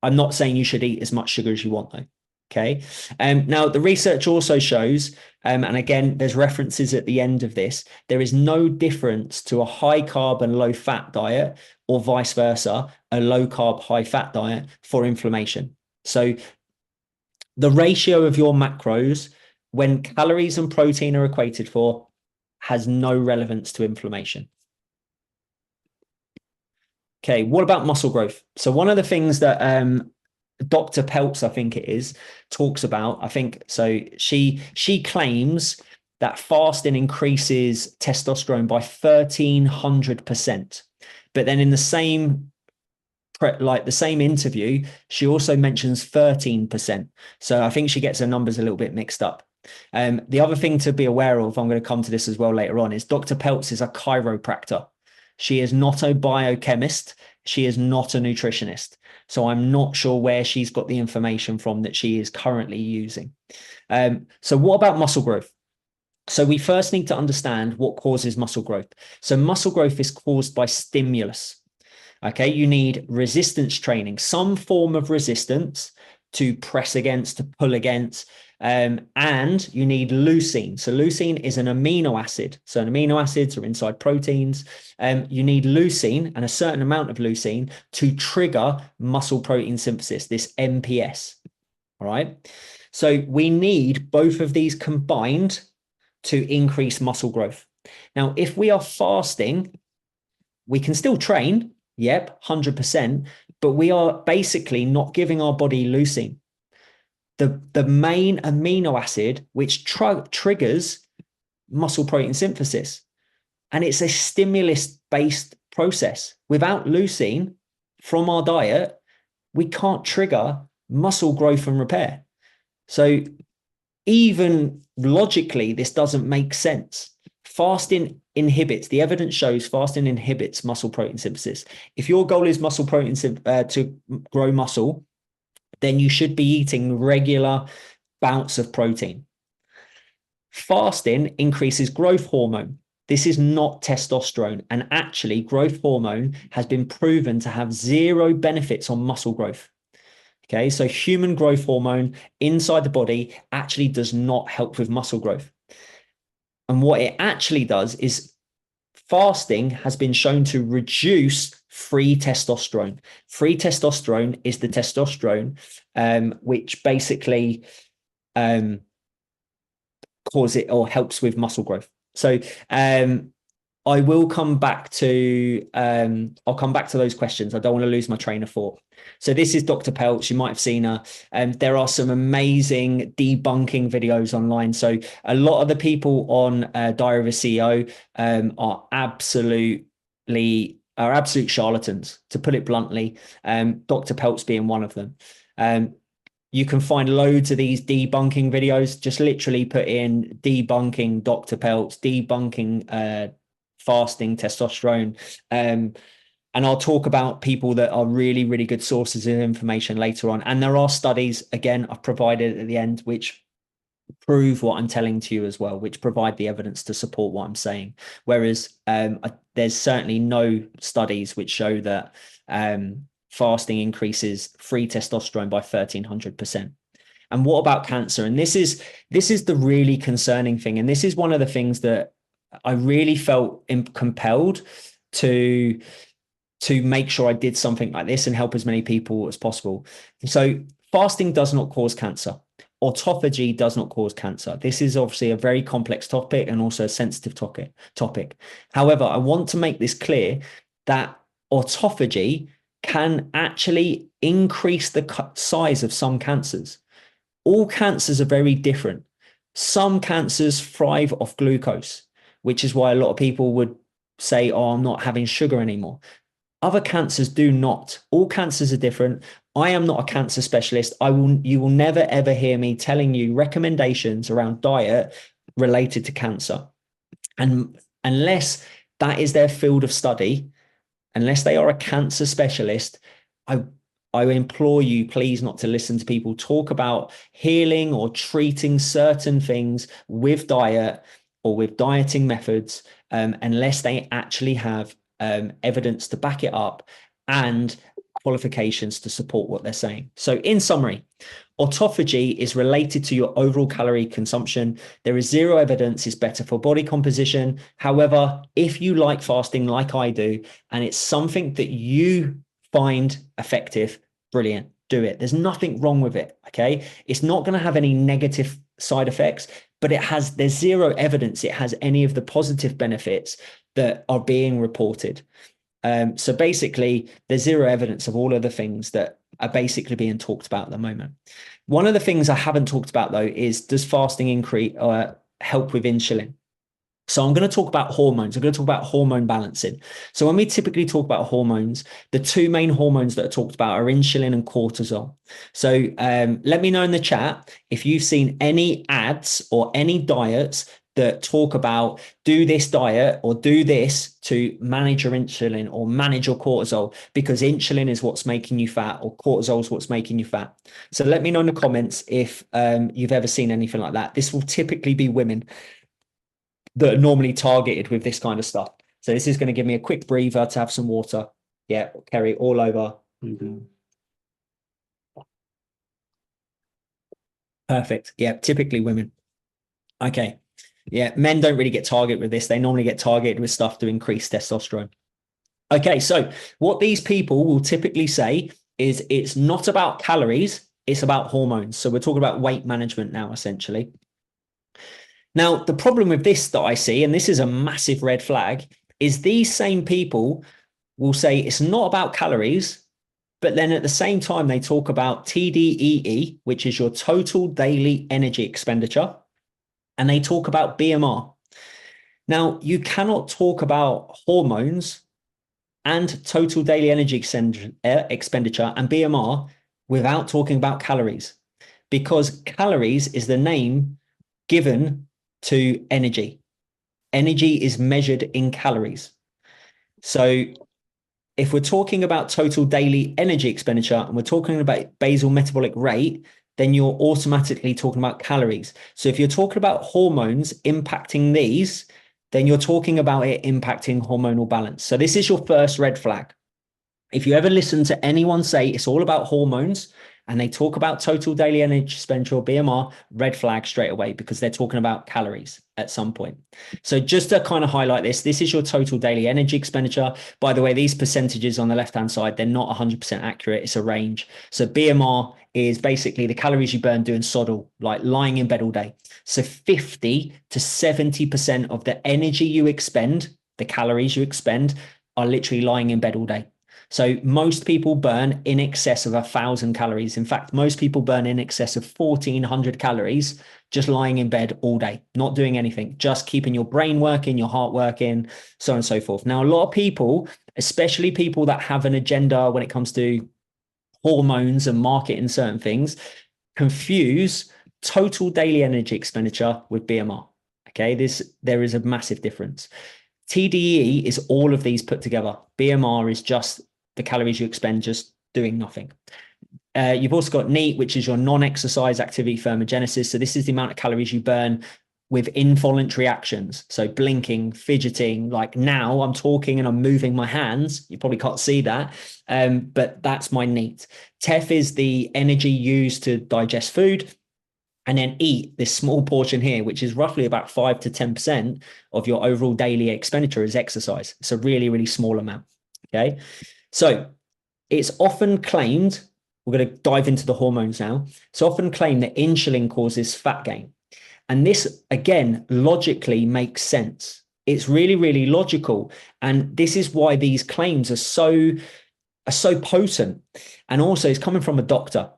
I'm not saying you should eat as much sugar as you want, though. Okay. Now, the research also shows, and again, there's references at the end of this, there is no difference to a high carb and low fat diet or vice versa, a low carb, high fat diet for inflammation. So the ratio of your macros when calories and protein are equated for has no relevance to inflammation. Okay, what about muscle growth? So one of the things that Dr. Peltz, I think it is, talks about, I think, so she claims that fasting increases testosterone by 1,300%. But then in the same interview, she also mentions 13%. So I think she gets her numbers a little bit mixed up. The other thing to be aware of, I'm going to come to this as well later on, is Dr. Peltz is a chiropractor. She is not a biochemist. She is not a nutritionist. So I'm not sure where she's got the information from that she is currently using. So what about muscle growth? So we first need to understand what causes muscle growth. So muscle growth is caused by stimulus. Okay, you need resistance training, some form of resistance to press against, to pull against, and you need leucine. So leucine is an amino acid. So amino acids are inside proteins. You need leucine and a certain amount of leucine to trigger muscle protein synthesis, this MPS. All right. So we need both of these combined to increase muscle growth. Now, if we are fasting, we can still train. Yep, 100%. But we are basically not giving our body leucine, the main amino acid which triggers muscle protein synthesis. And it's a stimulus-based process. Without leucine from our diet, we can't trigger muscle growth and repair. So even logically, this doesn't make sense. Fasting inhibits, the evidence shows fasting inhibits muscle protein synthesis. If your goal is muscle protein to grow muscle, then you should be eating regular bouts of protein. Fasting increases growth hormone. This is not testosterone. And actually, growth hormone has been proven to have zero benefits on muscle growth. Okay, so human growth hormone inside the body actually does not help with muscle growth. And what it actually does is fasting has been shown to reduce free testosterone. Free testosterone is the testosterone which basically cause it or helps with muscle growth. So I will come back to I'll come back to those questions. I don't want to lose my train of thought. So this is Dr. Peltz. You might have seen her. There are some amazing debunking videos online. So a lot of the people on Diary of a CEO are absolute charlatans, to put it bluntly. Dr. Peltz being one of them. You can find loads of these debunking videos. Just literally put in debunking Dr. Peltz, debunking fasting testosterone. And I'll talk about people that are really, really good sources of information later on. And there are studies, again, I've provided at the end, which prove what I'm telling to you as well, which provide the evidence to support what I'm saying. Whereas there's certainly no studies which show that fasting increases free testosterone by 1,300%. And what about cancer? And this is the really concerning thing. And this is one of the things that I really felt compelled to make sure I did something like this and help as many people as possible. So fasting does not cause cancer. Autophagy does not cause cancer. This is obviously a very complex topic and also a sensitive topic. However, I want to make this clear that autophagy can actually increase the size of some cancers. All cancers are very different. Some cancers thrive off glucose, which is why a lot of people would say, oh, I'm not having sugar anymore. Other cancers do not. All cancers are different. I am not a cancer specialist. You will never, ever hear me telling you recommendations around diet related to cancer. And unless that is their field of study, unless they are a cancer specialist, I implore you, please, not to listen to people talk about healing or treating certain things with diet or with dieting methods, unless they actually have evidence to back it up and qualifications to support what they're saying. So in summary, autophagy is related to your overall calorie consumption. There is zero evidence it's better for body composition. However, if you like fasting like I do, and it's something that you find effective, brilliant, do it. There's nothing wrong with it, okay? It's not going to have any negative side effects, but there's zero evidence it has any of the positive benefits that are being reported. So basically, there's zero evidence of all of the things that are basically being talked about at the moment. One of the things I haven't talked about, though, is does fasting increase help with insulin? So I'm going to talk about hormones. I'm going to talk about hormone balancing. So when we typically talk about hormones, the two main hormones that are talked about are insulin and cortisol. So let me know in the chat if you've seen any ads or any diets that talk about do this diet or do this to manage your insulin or manage your cortisol, because insulin is what's making you fat or cortisol is what's making you fat. So let me know in the comments if you've ever seen anything like that. This will typically be women that are normally targeted with this kind of stuff. So this is going to give me a quick breather to have some water. Yeah, Kerry, all over. Perfect. Yeah, typically women. Okay. Yeah, men don't really get targeted with this. They normally get targeted with stuff to increase testosterone. Okay, so what these people will typically say is it's not about calories, it's about hormones. So we're talking about weight management now, essentially. Now, the problem with this that I see, and this is a massive red flag, is these same people will say it's not about calories, but then at the same time, they talk about TDEE, which is your total daily energy expenditure, and they talk about BMR. Now, you cannot talk about hormones and total daily energy expenditure and BMR without talking about calories, because calories is the name given to energy. Energy is measured in calories. So if we're talking about total daily energy expenditure and we're talking about basal metabolic rate, then you're automatically talking about calories. So if you're talking about hormones impacting these, then you're talking about it impacting hormonal balance. So this is your first red flag. If you ever listen to anyone say it's all about hormones and they talk about total daily energy expenditure or BMR, red flag straight away, because they're talking about calories at some point. So just to kind of highlight this is your total daily energy expenditure. By the way, these percentages on the left-hand side, they're not 100% accurate. It's a range. So BMR is basically the calories you burn doing SODL, like lying in bed all day. So 50 to 70% of the energy you expend, the calories you expend, are literally lying in bed all day. So most people burn in excess of 1,000 calories. In fact, most people burn in excess of 1,400 calories just lying in bed all day, not doing anything, just keeping your brain working, your heart working, so on and so forth. Now, a lot of people, especially people that have an agenda when it comes to hormones and marketing certain things, confuse total daily energy expenditure with BMR. Okay, there is a massive difference. TDE is all of these put together. BMR is just the calories you expend just doing nothing. You've also got NEAT, which is your non-exercise activity thermogenesis. So this is the amount of calories you burn with involuntary actions. So blinking, fidgeting, like now I'm talking and I'm moving my hands. You probably can't see that, but that's my NEAT. TEF is the energy used to digest food. And then EAT, this small portion here, which is roughly about 5 to 10% of your overall daily expenditure is exercise. It's a really, really small amount. Okay. So it's often claimed, we're going to dive into the hormones now. It's often claimed that insulin causes fat gain. And this, again, logically makes sense. It's really, really logical. And this is why these claims are so potent. And also it's coming from a doctor.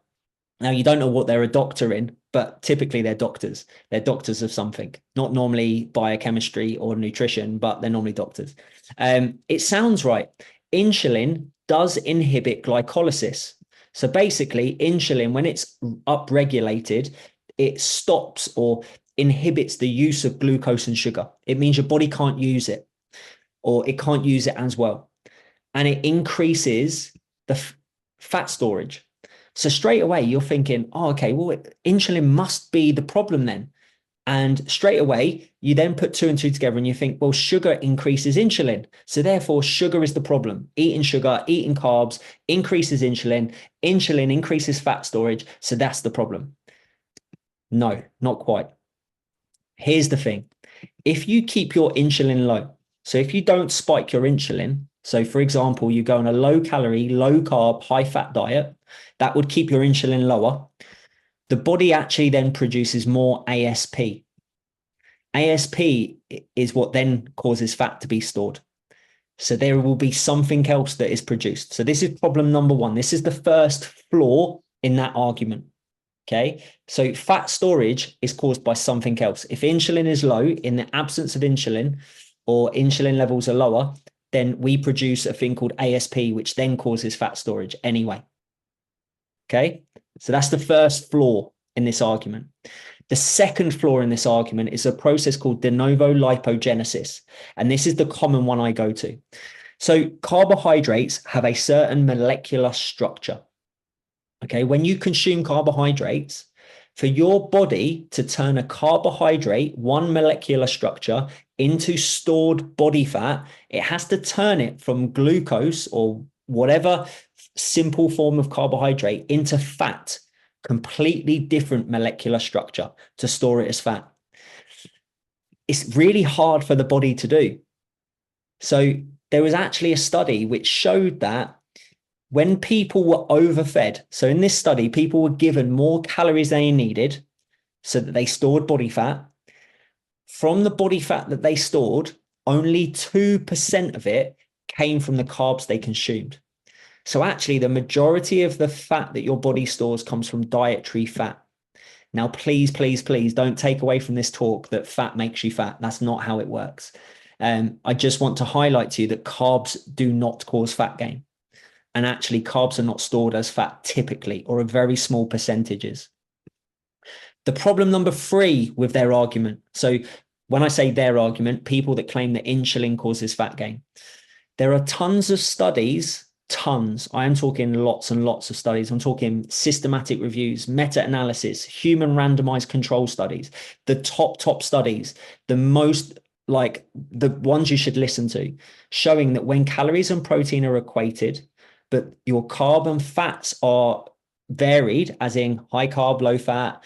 Now, you don't know what they're a doctor in, but typically they're doctors. They're doctors of something, not normally biochemistry or nutrition, but they're normally doctors. It sounds right. Insulin does inhibit glycolysis. So basically, insulin, when it's upregulated, it stops or inhibits the use of glucose and sugar. It means your body can't use it, or it can't use it as well. And it increases the fat storage. So straight away, you're thinking, oh, okay, well, insulin must be the problem then. And straight away, you then put two and two together and you think, well, sugar increases insulin. So therefore, sugar is the problem. Eating sugar, eating carbs increases insulin. Insulin increases fat storage. So that's the problem. No, not quite. Here's the thing. If you keep your insulin low, so if you don't spike your insulin, so for example, you go on a low calorie, low carb, high fat diet, that would keep your insulin lower. The body actually then produces more ASP. ASP is what then causes fat to be stored. So there will be something else that is produced. So this is problem number one. This is the first flaw in that argument. Okay, so fat storage is caused by something else. If insulin is low, in the absence of insulin, or insulin levels are lower, then we produce a thing called ASP, which then causes fat storage anyway. Okay, so that's the first flaw in this argument. The second flaw in this argument is a process called de novo lipogenesis. And this is the common one I go to. So carbohydrates have a certain molecular structure. Okay, when you consume carbohydrates, for your body to turn a carbohydrate, one molecular structure, into stored body fat, it has to turn it from glucose or whatever simple form of carbohydrate into fat, completely different molecular structure to store it as fat. It's really hard for the body to do. So there was actually a study which showed that when people were overfed, so in this study, people were given more calories than they needed so that they stored body fat. From the body fat that they stored, only 2% of it came from the carbs they consumed. So actually, the majority of the fat that your body stores comes from dietary fat. Now, please, please, please don't take away from this talk that fat makes you fat. That's not how it works. I just want to highlight to you that carbs do not cause fat gain. And actually, carbs are not stored as fat typically, or a very small percentages. The problem number three with their argument. So when I say their argument, people that claim that insulin causes fat gain, there are tons of studies, tons. I am talking lots and lots of studies. I'm talking systematic reviews, meta-analysis, human randomized control studies, the top studies, the most like the ones you should listen to, showing that when calories and protein are equated, but your carb and fats are varied, as in high carb, low fat,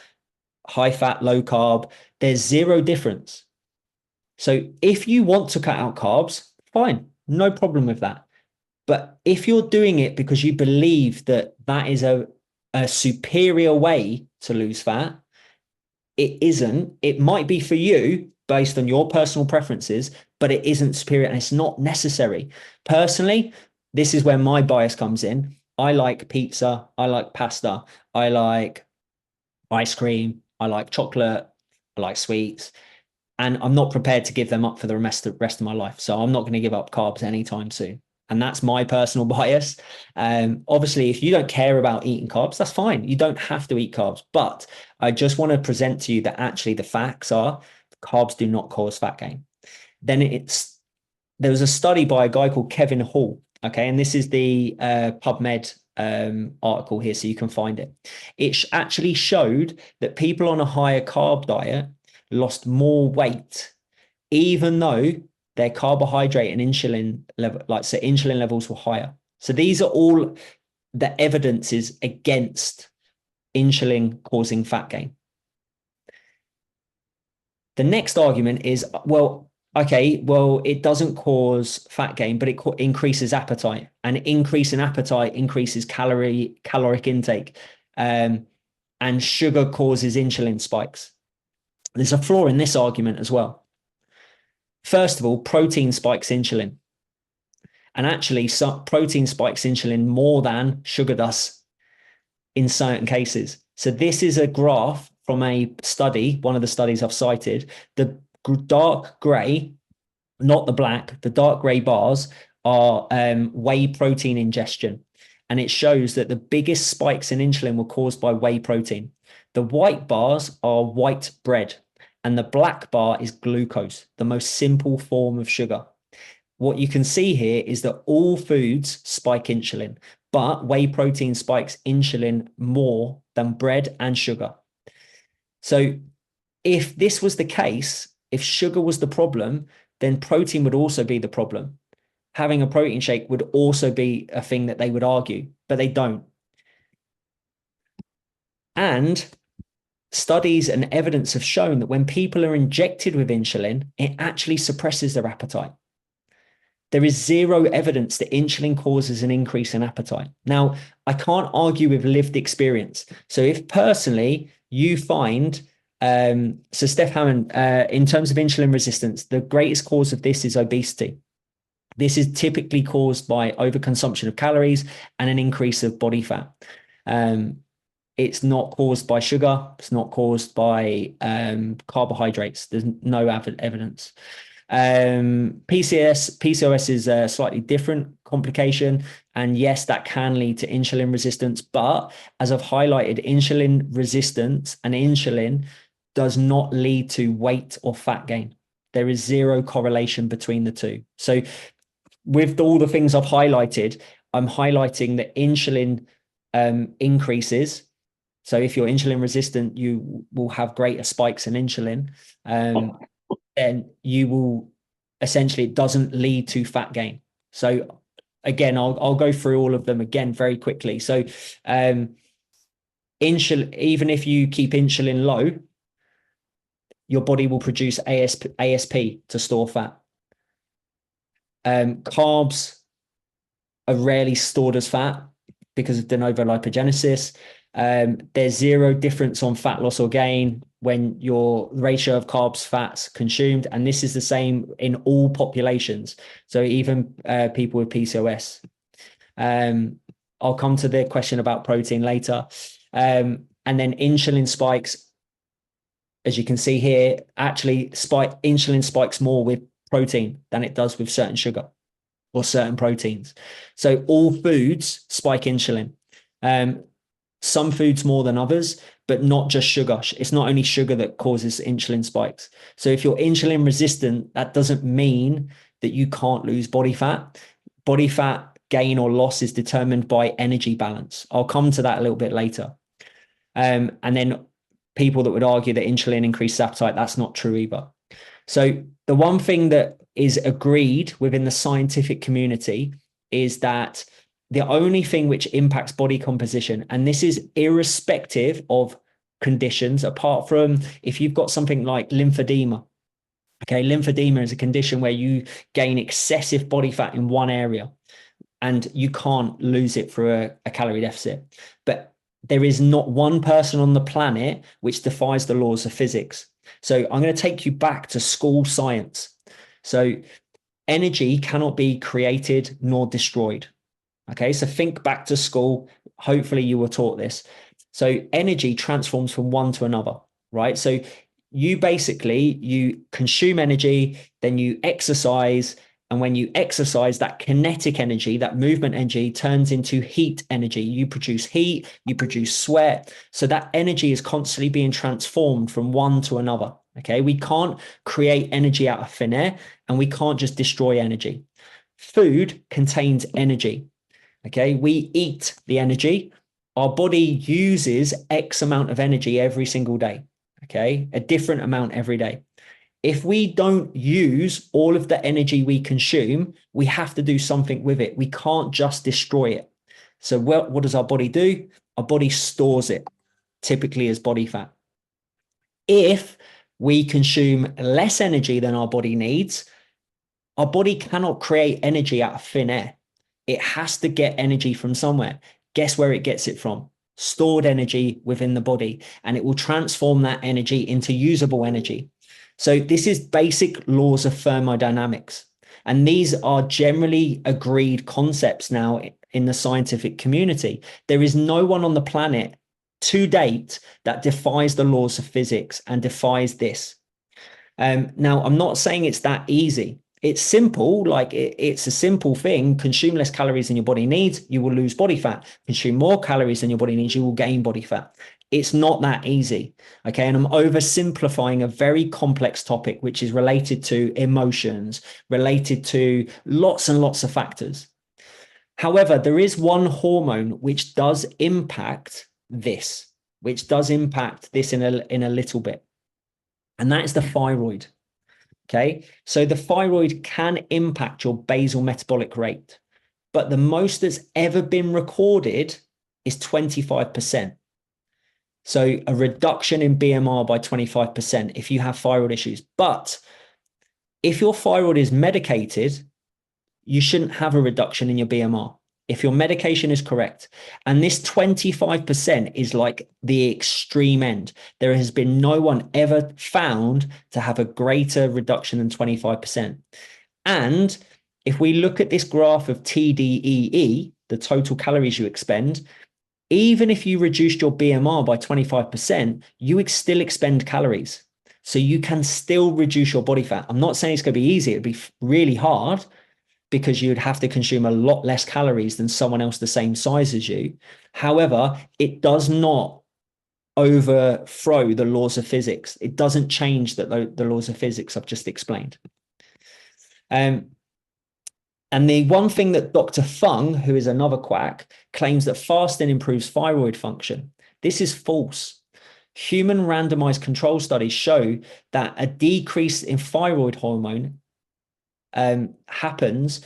high fat, low carb, there's zero difference. So if you want to cut out carbs, fine, no problem with that. But if you're doing it because you believe that that is a superior way to lose fat, it isn't. It might be for you based on your personal preferences, but it isn't superior and it's not necessary. Personally, this is where my bias comes in. I like pizza. I like pasta. I like ice cream. I like chocolate. I like sweets. And I'm not prepared to give them up for the rest of my life. So I'm not going to give up carbs anytime soon. And that's my personal bias. Obviously, if you don't care about eating carbs, that's fine. You don't have to eat carbs. But I just want to present to you that actually the facts are carbs do not cause fat gain. Then there was a study by a guy called Kevin Hall. Okay, and this is the PubMed article here, so you can find it. It actually showed that people on a higher carb diet lost more weight, even though their carbohydrate and insulin level, so insulin levels were higher. So these are all the evidences against insulin causing fat gain. The next argument is, well, okay, well, it doesn't cause fat gain, but it increases appetite, and increase in appetite increases caloric intake, and sugar causes insulin spikes. There's a flaw in this argument as well. First of all, protein spikes insulin. And actually, protein spikes insulin more than sugar does in certain cases. So this is a graph from a study, one of the studies I've cited. The dark gray, not the black, the dark gray bars are whey protein ingestion. And it shows that the biggest spikes in insulin were caused by whey protein. The white bars are white bread. And the black bar is glucose, the most simple form of sugar. What you can see here is that all foods spike insulin, but whey protein spikes insulin more than bread and sugar. So if this was the case, if sugar was the problem, then protein would also be the problem. Having a protein shake would also be a thing that they would argue, but they don't. And studies and evidence have shown that when people are injected with insulin, it actually suppresses their appetite. There is zero evidence that insulin causes an increase in appetite. Now, I can't argue with lived experience. So if personally you find, so Steph Hammond, in terms of insulin resistance, the greatest cause of this is obesity. This is typically caused by overconsumption of calories and an increase of body fat. It's not caused by sugar. It's not caused by carbohydrates. There's no evidence. PCOS is a slightly different complication. And yes, that can lead to insulin resistance. But as I've highlighted, insulin resistance and insulin does not lead to weight or fat gain. There is zero correlation between the two. So with all the things I've highlighted, I'm highlighting that insulin increases. So if you're insulin resistant, you will have greater spikes in insulin. Then you will essentially, it doesn't lead to fat gain. So again, I'll go through all of them again very quickly. So insulin, even if you keep insulin low, your body will produce ASP to store fat. Carbs are rarely stored as fat because of de novo lipogenesis. There's zero difference on fat loss or gain when your ratio of carbs fats consumed, and this is the same in all populations, so even people with PCOS. I'll come to the question about protein later. And then insulin spikes, as you can see here, actually insulin spikes more with protein than it does with certain sugar or certain proteins. So all foods spike insulin. Some foods more than others, but not just sugar. It's not only sugar that causes insulin spikes. So if you're insulin resistant, that doesn't mean that you can't lose body fat. Body fat gain or loss is determined by energy balance. I'll come to that a little bit later. And then people that would argue that insulin increases appetite, that's not true either. So the one thing that is agreed within the scientific community is that the only thing which impacts body composition, and this is irrespective of conditions, apart from if you've got something like lymphedema. Okay, lymphedema is a condition where you gain excessive body fat in one area and you can't lose it through a calorie deficit. But there is not one person on the planet which defies the laws of physics. So I'm going to take you back to school science. So energy cannot be created nor destroyed. Okay, so think back to school. Hopefully you were taught this. So energy transforms from one to another, right? So you consume energy, then you exercise. And when you exercise, that kinetic energy, that movement energy turns into heat energy. You produce heat, you produce sweat. So that energy is constantly being transformed from one to another. Okay, we can't create energy out of thin air, and we can't just destroy energy. Food contains energy. Okay, we eat the energy. Our body uses X amount of energy every single day. Okay, a different amount every day. If we don't use all of the energy we consume, we have to do something with it. We can't just destroy it. So what does our body do? Our body stores it, typically as body fat. If we consume less energy than our body needs, our body cannot create energy out of thin air. It has to get energy from somewhere. Guess where it gets it from? Stored energy within the body, and it will transform that energy into usable energy. So this is basic laws of thermodynamics. And these are generally agreed concepts now in the scientific community. There is no one on the planet to date that defies the laws of physics and defies this. Now, I'm not saying it's that easy. It's simple, like it's a simple thing. Consume less calories than your body needs, you will lose body fat. Consume more calories than your body needs, you will gain body fat. It's not that easy. Okay. And I'm oversimplifying a very complex topic, which is related to emotions, related to lots and lots of factors. However, there is one hormone which does impact this, in a little bit. And that is the thyroid. Okay, so the thyroid can impact your basal metabolic rate, but the most that's ever been recorded is 25%. So a reduction in BMR by 25% if you have thyroid issues. But if your thyroid is medicated, you shouldn't have a reduction in your BMR if your medication is correct. And this 25% is like the extreme end. There has been no one ever found to have a greater reduction than 25%. And If we look at this graph of TDEE, the total calories you expend, even if you reduced your BMR by 25%, you would still expend calories. So you can still reduce your body fat. I'm not saying it's going to be easy. It'd be really hard because you'd have to consume a lot less calories than someone else the same size as you. However, it does not overthrow the laws of physics. It doesn't change the laws of physics I've just explained. And the one thing that Dr. Fung, who is another quack, claims that fasting improves thyroid function. This is false. Human randomized control studies show that a decrease in thyroid hormone happens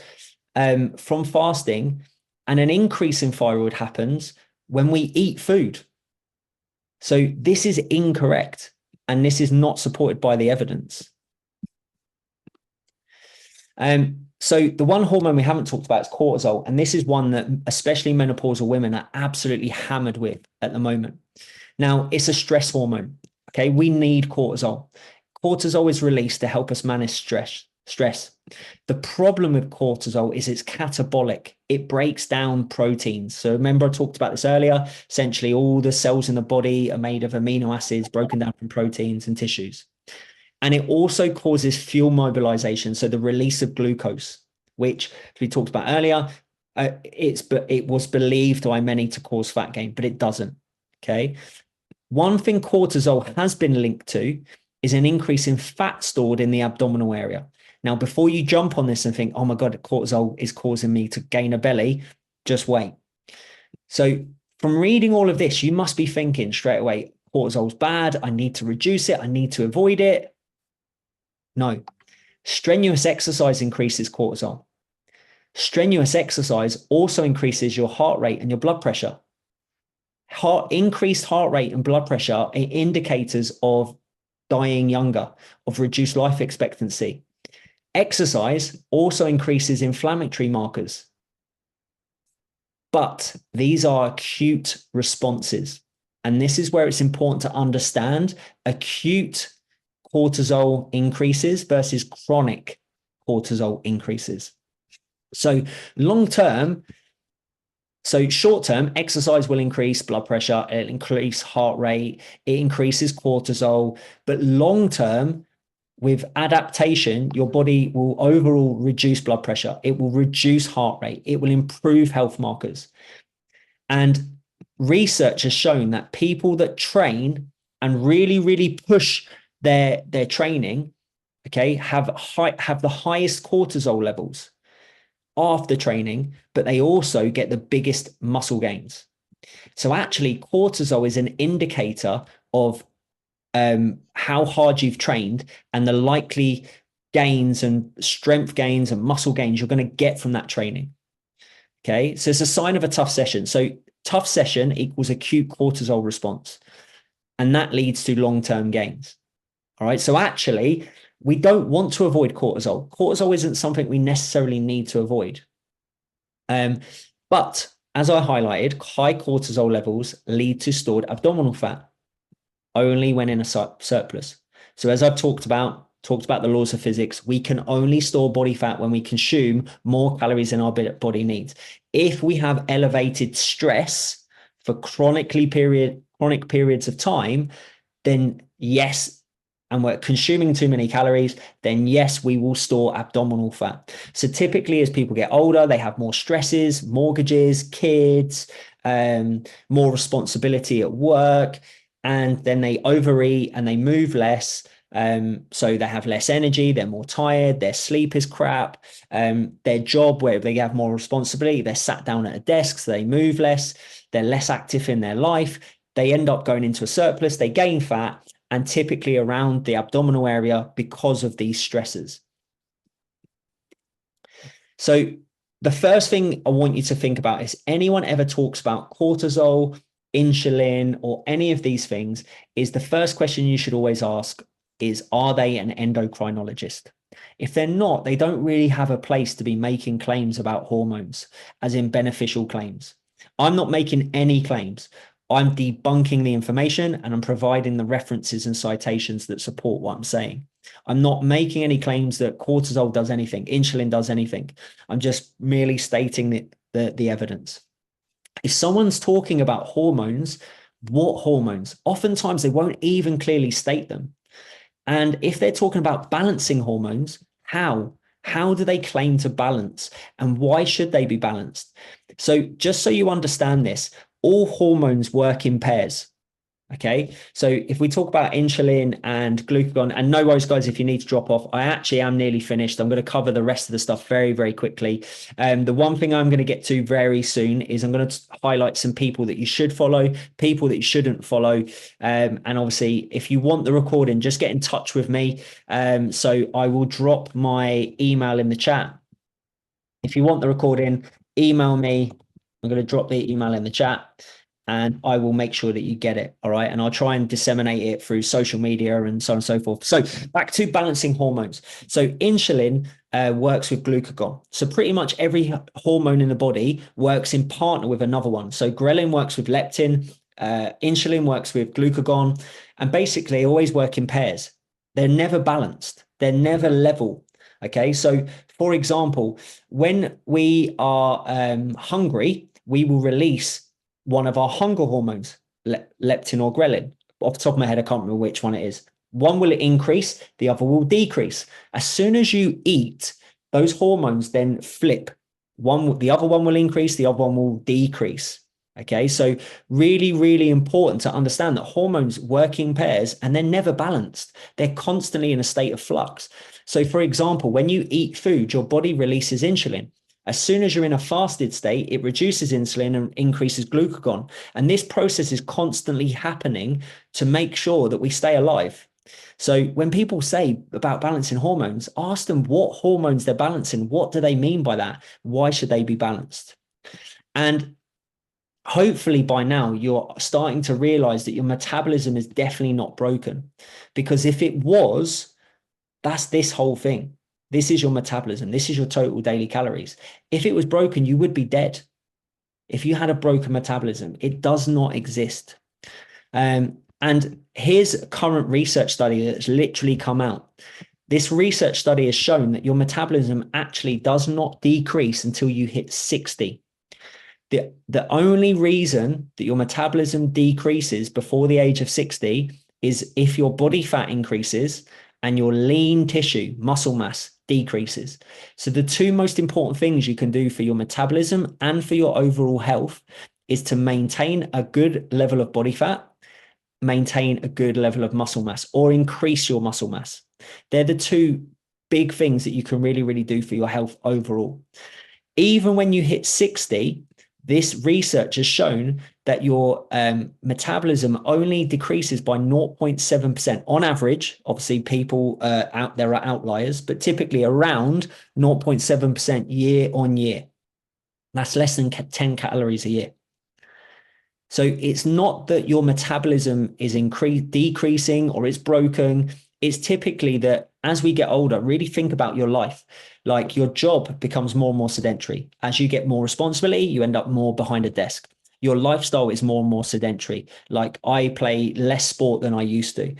from fasting, and an increase in thyroid happens when we eat food. So this is incorrect, and this is not supported by the evidence. So the one hormone we haven't talked about is cortisol, and this is one that especially menopausal women are absolutely hammered with at the moment. Now, it's a stress hormone. Okay, we need cortisol. Cortisol is released to help us manage stress. The problem with cortisol is it's catabolic. It breaks down proteins. So remember I talked about this earlier. Essentially, all the cells in the body are made of amino acids broken down from proteins and tissues. And it also causes fuel mobilization, so the release of glucose, which we talked about earlier, it was believed by many to cause fat gain, but it doesn't. Okay. One thing cortisol has been linked to is an increase in fat stored in the abdominal area. Now, before you jump on this and think, oh my God, cortisol is causing me to gain a belly, just wait. So from reading all of this, you must be thinking straight away, cortisol's bad. I need to reduce it. I need to avoid it. No. Strenuous exercise increases cortisol. Strenuous exercise also increases your heart rate and your blood pressure. Increased heart rate and blood pressure are indicators of dying younger, of reduced life expectancy. Exercise also increases inflammatory markers. But these are acute responses. And this is where it's important to understand acute cortisol increases versus chronic cortisol increases. So short term, exercise will increase blood pressure, it'll increase heart rate, it increases cortisol, but long term, with adaptation, your body will overall reduce blood pressure, it will reduce heart rate, it will improve health markers. And research has shown that people that train and really, really push their training, okay, have the highest cortisol levels after training, but they also get the biggest muscle gains. So actually, cortisol is an indicator of how hard you've trained and the likely gains and strength gains and muscle gains you're going to get from that training. Okay, so it's a sign of a tough session. So tough session equals acute cortisol response, and that leads to long-term gains. All right, so actually, we don't want to avoid cortisol. Cortisol isn't something we necessarily need to avoid. But as I highlighted, high cortisol levels lead to stored abdominal fat only when in a surplus. So as I've talked about the laws of physics, we can only store body fat when we consume more calories than our body needs. If we have elevated stress for chronic periods of time, then yes, and we're consuming too many calories, then yes, we will store abdominal fat. So typically as people get older, they have more stresses, mortgages, kids, more responsibility at work, and then they overeat and they move less. So they have less energy, they're more tired, their sleep is crap, their job where they have more responsibility, they're sat down at a desk, so they move less, they're less active in their life, they end up going into a surplus, they gain fat, and typically around the abdominal area because of these stresses. So the first thing I want you to think about is anyone ever talks about cortisol, insulin, or any of these things, is the first question you should always ask is, are they an endocrinologist? If they're not, they don't really have a place to be making claims about hormones, as in beneficial claims. I'm not making any claims. I'm debunking the information and I'm providing the references and citations that support what I'm saying. I'm not making any claims that cortisol does anything, insulin does anything. I'm just merely stating the evidence. If someone's talking about hormones, what hormones? Oftentimes they won't even clearly state them. And if they're talking about balancing hormones, how? How do they claim to balance? And why should they be balanced? So just so you understand this, all hormones work in pairs. Okay, so if we talk about insulin and glucagon, and no worries, guys, if you need to drop off, I actually am nearly finished. I'm going to cover the rest of the stuff very, very quickly. The one thing I'm going to get to very soon is I'm going to highlight some people that you should follow, people that you shouldn't follow. And obviously, if you want the recording, just get in touch with me. So I will drop my email in the chat. If you want the recording, email me. I'm going to drop the email in the chat, and I will make sure that you get it. All right. And I'll try and disseminate it through social media and so on and so forth. So back to balancing hormones. So insulin works with glucagon. So pretty much every hormone in the body works in partner with another one. So ghrelin works with leptin, insulin works with glucagon, and basically they always work in pairs. They're never balanced. They're never level. Okay. So for example, when we are hungry, we will release one of our hunger hormones, leptin or ghrelin. Off the top of my head, I can't remember which one it is. One will increase, the other will decrease. As soon as you eat, those hormones then flip. The other one will increase, the other one will decrease. Okay, so really, really important to understand that hormones work in pairs and they're never balanced. They're constantly in a state of flux. So for example, when you eat food, your body releases insulin. As soon as you're in a fasted state, it reduces insulin and increases glucagon. And this process is constantly happening to make sure that we stay alive. So when people say about balancing hormones, ask them what hormones they're balancing. What do they mean by that? Why should they be balanced? And hopefully by now you're starting to realize that your metabolism is definitely not broken. Because if it was, that's this whole thing. This is your metabolism. This is your total daily calories. If it was broken, you would be dead. If you had a broken metabolism, it does not exist. And here's a current research study that's literally come out. This research study has shown that your metabolism actually does not decrease until you hit 60. The only reason that your metabolism decreases before the age of 60 is if your body fat increases and your lean tissue, muscle mass, decreases. So the two most important things you can do for your metabolism and for your overall health is to maintain a good level of body fat, maintain a good level of muscle mass, or increase your muscle mass. They're the two big things that you can really, really do for your health overall. Even when you hit 60, this research has shown that your metabolism only decreases by 0.7% on average. Obviously, people out there are outliers, but typically around 0.7% year on year. That's less than 10 calories a year. So it's not that your metabolism is decreasing or it's broken. It's typically that as we get older, really think about your life. Like your job becomes more and more sedentary. As you get more responsibility, you end up more behind a desk. Your lifestyle is more and more sedentary. Like I play less sport than I used to.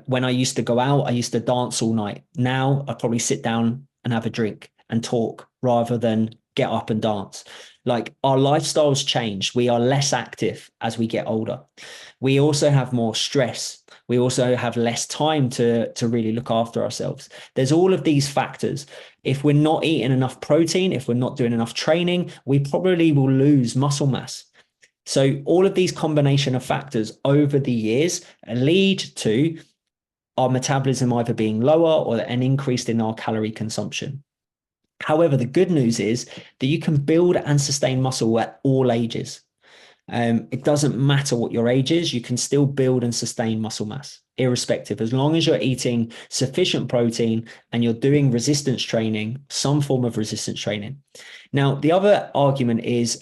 When I used to go out, I used to dance all night. Now I probably sit down and have a drink and talk rather than get up and dance. Like our lifestyles change. We are less active as we get older. We also have more stress. We also have less time to really look after ourselves. There's all of these factors. If we're not eating enough protein, if we're not doing enough training, we probably will lose muscle mass. So all of these combination of factors over the years lead to our metabolism either being lower or an increase in our calorie consumption. However, the good news is that you can build and sustain muscle at all ages. It doesn't matter what your age is, you can still build and sustain muscle mass, irrespective, as long as you're eating sufficient protein and you're doing resistance training, some form of resistance training. Now, the other argument is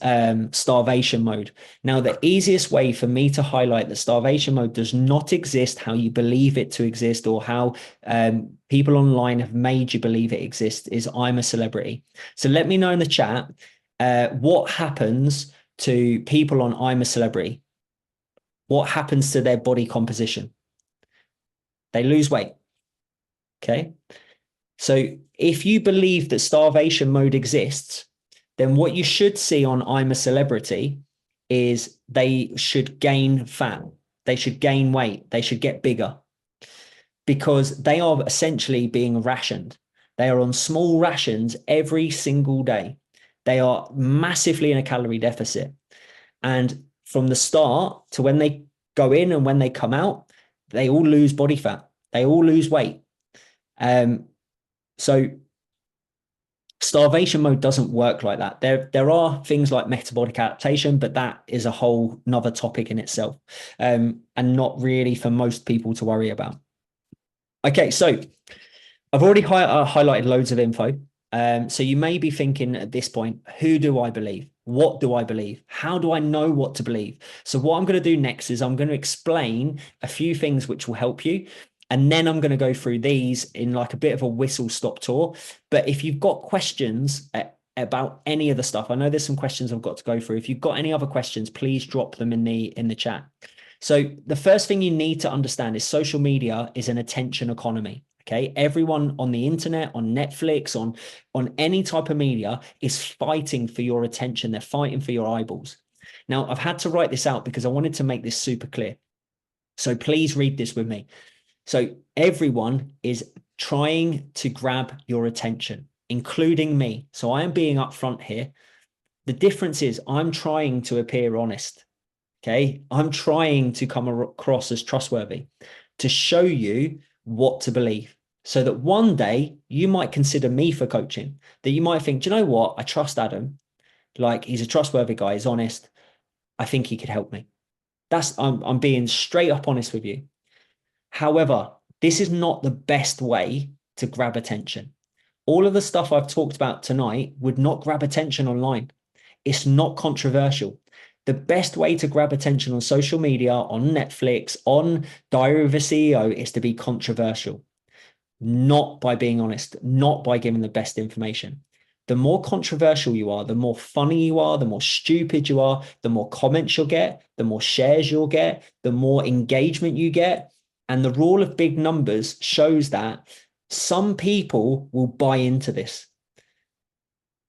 starvation mode. Now, the easiest way for me to highlight that starvation mode does not exist how you believe it to exist or how people online have made you believe it exists is I'm a celebrity. So let me know in the chat what happens to people on I'm a Celebrity. What happens to their body composition? They lose weight. Okay. So if you believe that starvation mode exists, then what you should see on I'm a Celebrity is they should gain fat. They should gain weight. They should get bigger because they are essentially being rationed. They are on small rations every single day. They are massively in a calorie deficit. And from the start to when they go in and when they come out, they all lose body fat. They all lose weight. So starvation mode doesn't work like that. There are things like metabolic adaptation, but that is a whole nother topic in itself, and not really for most people to worry about. Okay, so I've already highlighted loads of info. So you may be thinking at this point, who do I believe? What do I believe? How do I know what to believe? So what I'm going to do next is I'm going to explain a few things which will help you. And then I'm going to go through these in like a bit of a whistle stop tour. But if you've got questions about any of the stuff, I know there's some questions I've got to go through. If you've got any other questions, please drop them in the chat. So the first thing you need to understand is social media is an attention economy. Okay, everyone on the internet, on Netflix, on any type of media is fighting for your attention. They're fighting for your eyeballs. Now, I've had to write this out because I wanted to make this super clear. So please read this with me. So everyone is trying to grab your attention, including me. So I am being upfront here. The difference is I'm trying to appear honest. Okay, I'm trying to come across as trustworthy to show you what to believe so that one day you might consider me for coaching, that you might think, do you know what? I trust Adam. Like, he's a trustworthy guy. He's honest. I think he could help me. I'm being straight up honest with you. However, this is not the best way to grab attention. All of the stuff I've talked about tonight would not grab attention online. It's not controversial. The best way to grab attention on social media, on Netflix, on Diary of a CEO is to be controversial, not by being honest, not by giving the best information. The more controversial you are, the more funny you are, the more stupid you are, the more comments you'll get, the more shares you'll get, the more engagement you get. And the rule of big numbers shows that some people will buy into this.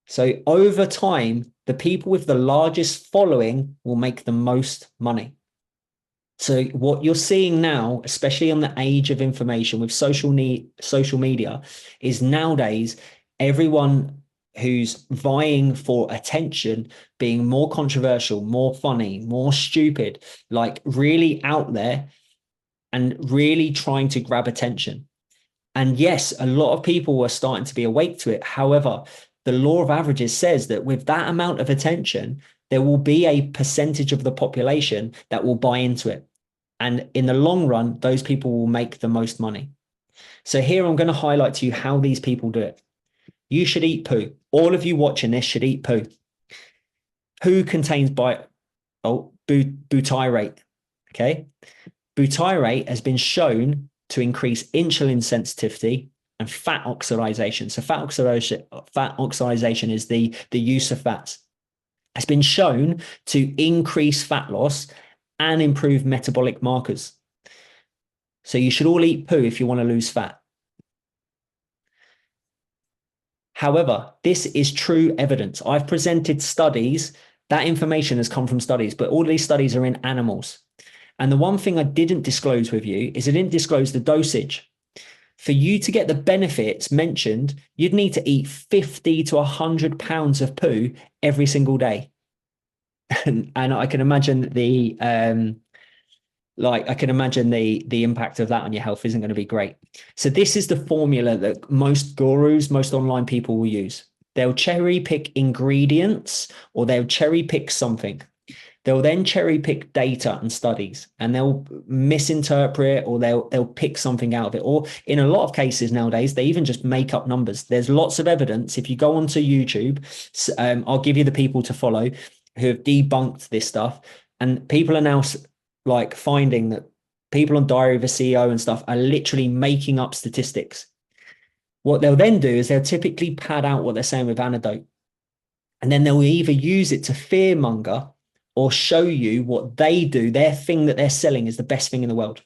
So over time, the people with the largest following will make the most money. So what you're seeing now, especially on the age of information with social media, is nowadays everyone who's vying for attention being more controversial, more funny, more stupid, like really out there and really trying to grab attention. And yes, a lot of people were starting to be awake to it. However, the law of averages says that with that amount of attention, there will be a percentage of the population that will buy into it. And in the long run, those people will make the most money. So here I'm going to highlight to you how these people do it. You should eat poo. All of you watching this should eat poo. Poo contains butyrate. Okay. Butyrate has been shown to increase insulin sensitivity and fat oxidation. So fat oxidation is the use of fats. It's been shown to increase fat loss and improve metabolic markers. So you should all eat poo if you want to lose fat. However, this is true evidence. I've presented studies. That information has come from studies, but all these studies are in animals. And the one thing I didn't disclose with you is I didn't disclose the dosage. For you to get the benefits mentioned, you'd need to eat 50 to 100 pounds of poo every single day. And I can imagine the impact of that on your health isn't going to be great. So this is the formula that most gurus, most online people will use. They'll cherry pick ingredients or they'll cherry pick something. They'll then cherry pick data and studies and they'll misinterpret or they'll pick something out of it. Or in a lot of cases nowadays, they even just make up numbers. There's lots of evidence. If you go onto YouTube, I'll give you the people to follow who have debunked this stuff. And people are now like finding that people on Diary of a CEO and stuff are literally making up statistics. What they'll then do is they'll typically pad out what they're saying with anecdote. And then they'll either use it to fearmonger or show you what they do, their thing that they're selling is the best thing in the world.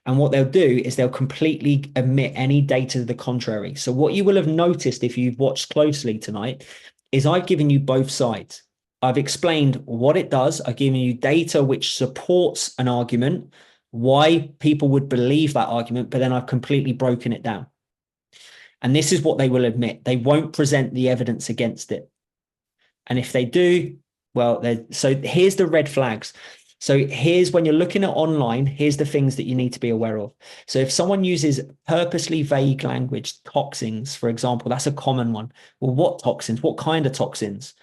And what they'll do is they'll completely omit any data to the contrary. So what you will have noticed if you've watched closely tonight is I've given you both sides. I've explained what it does. I've given you data which supports an argument, why people would believe that argument, but then I've completely broken it down. And this is what they will admit. They won't present the evidence against it. And if they do, well, so here's the red flags. So here's when you're looking at online, here's the things that you need to be aware of. So if someone uses purposely vague language, toxins, for example, that's a common one. Well, what toxins? What kind of toxins?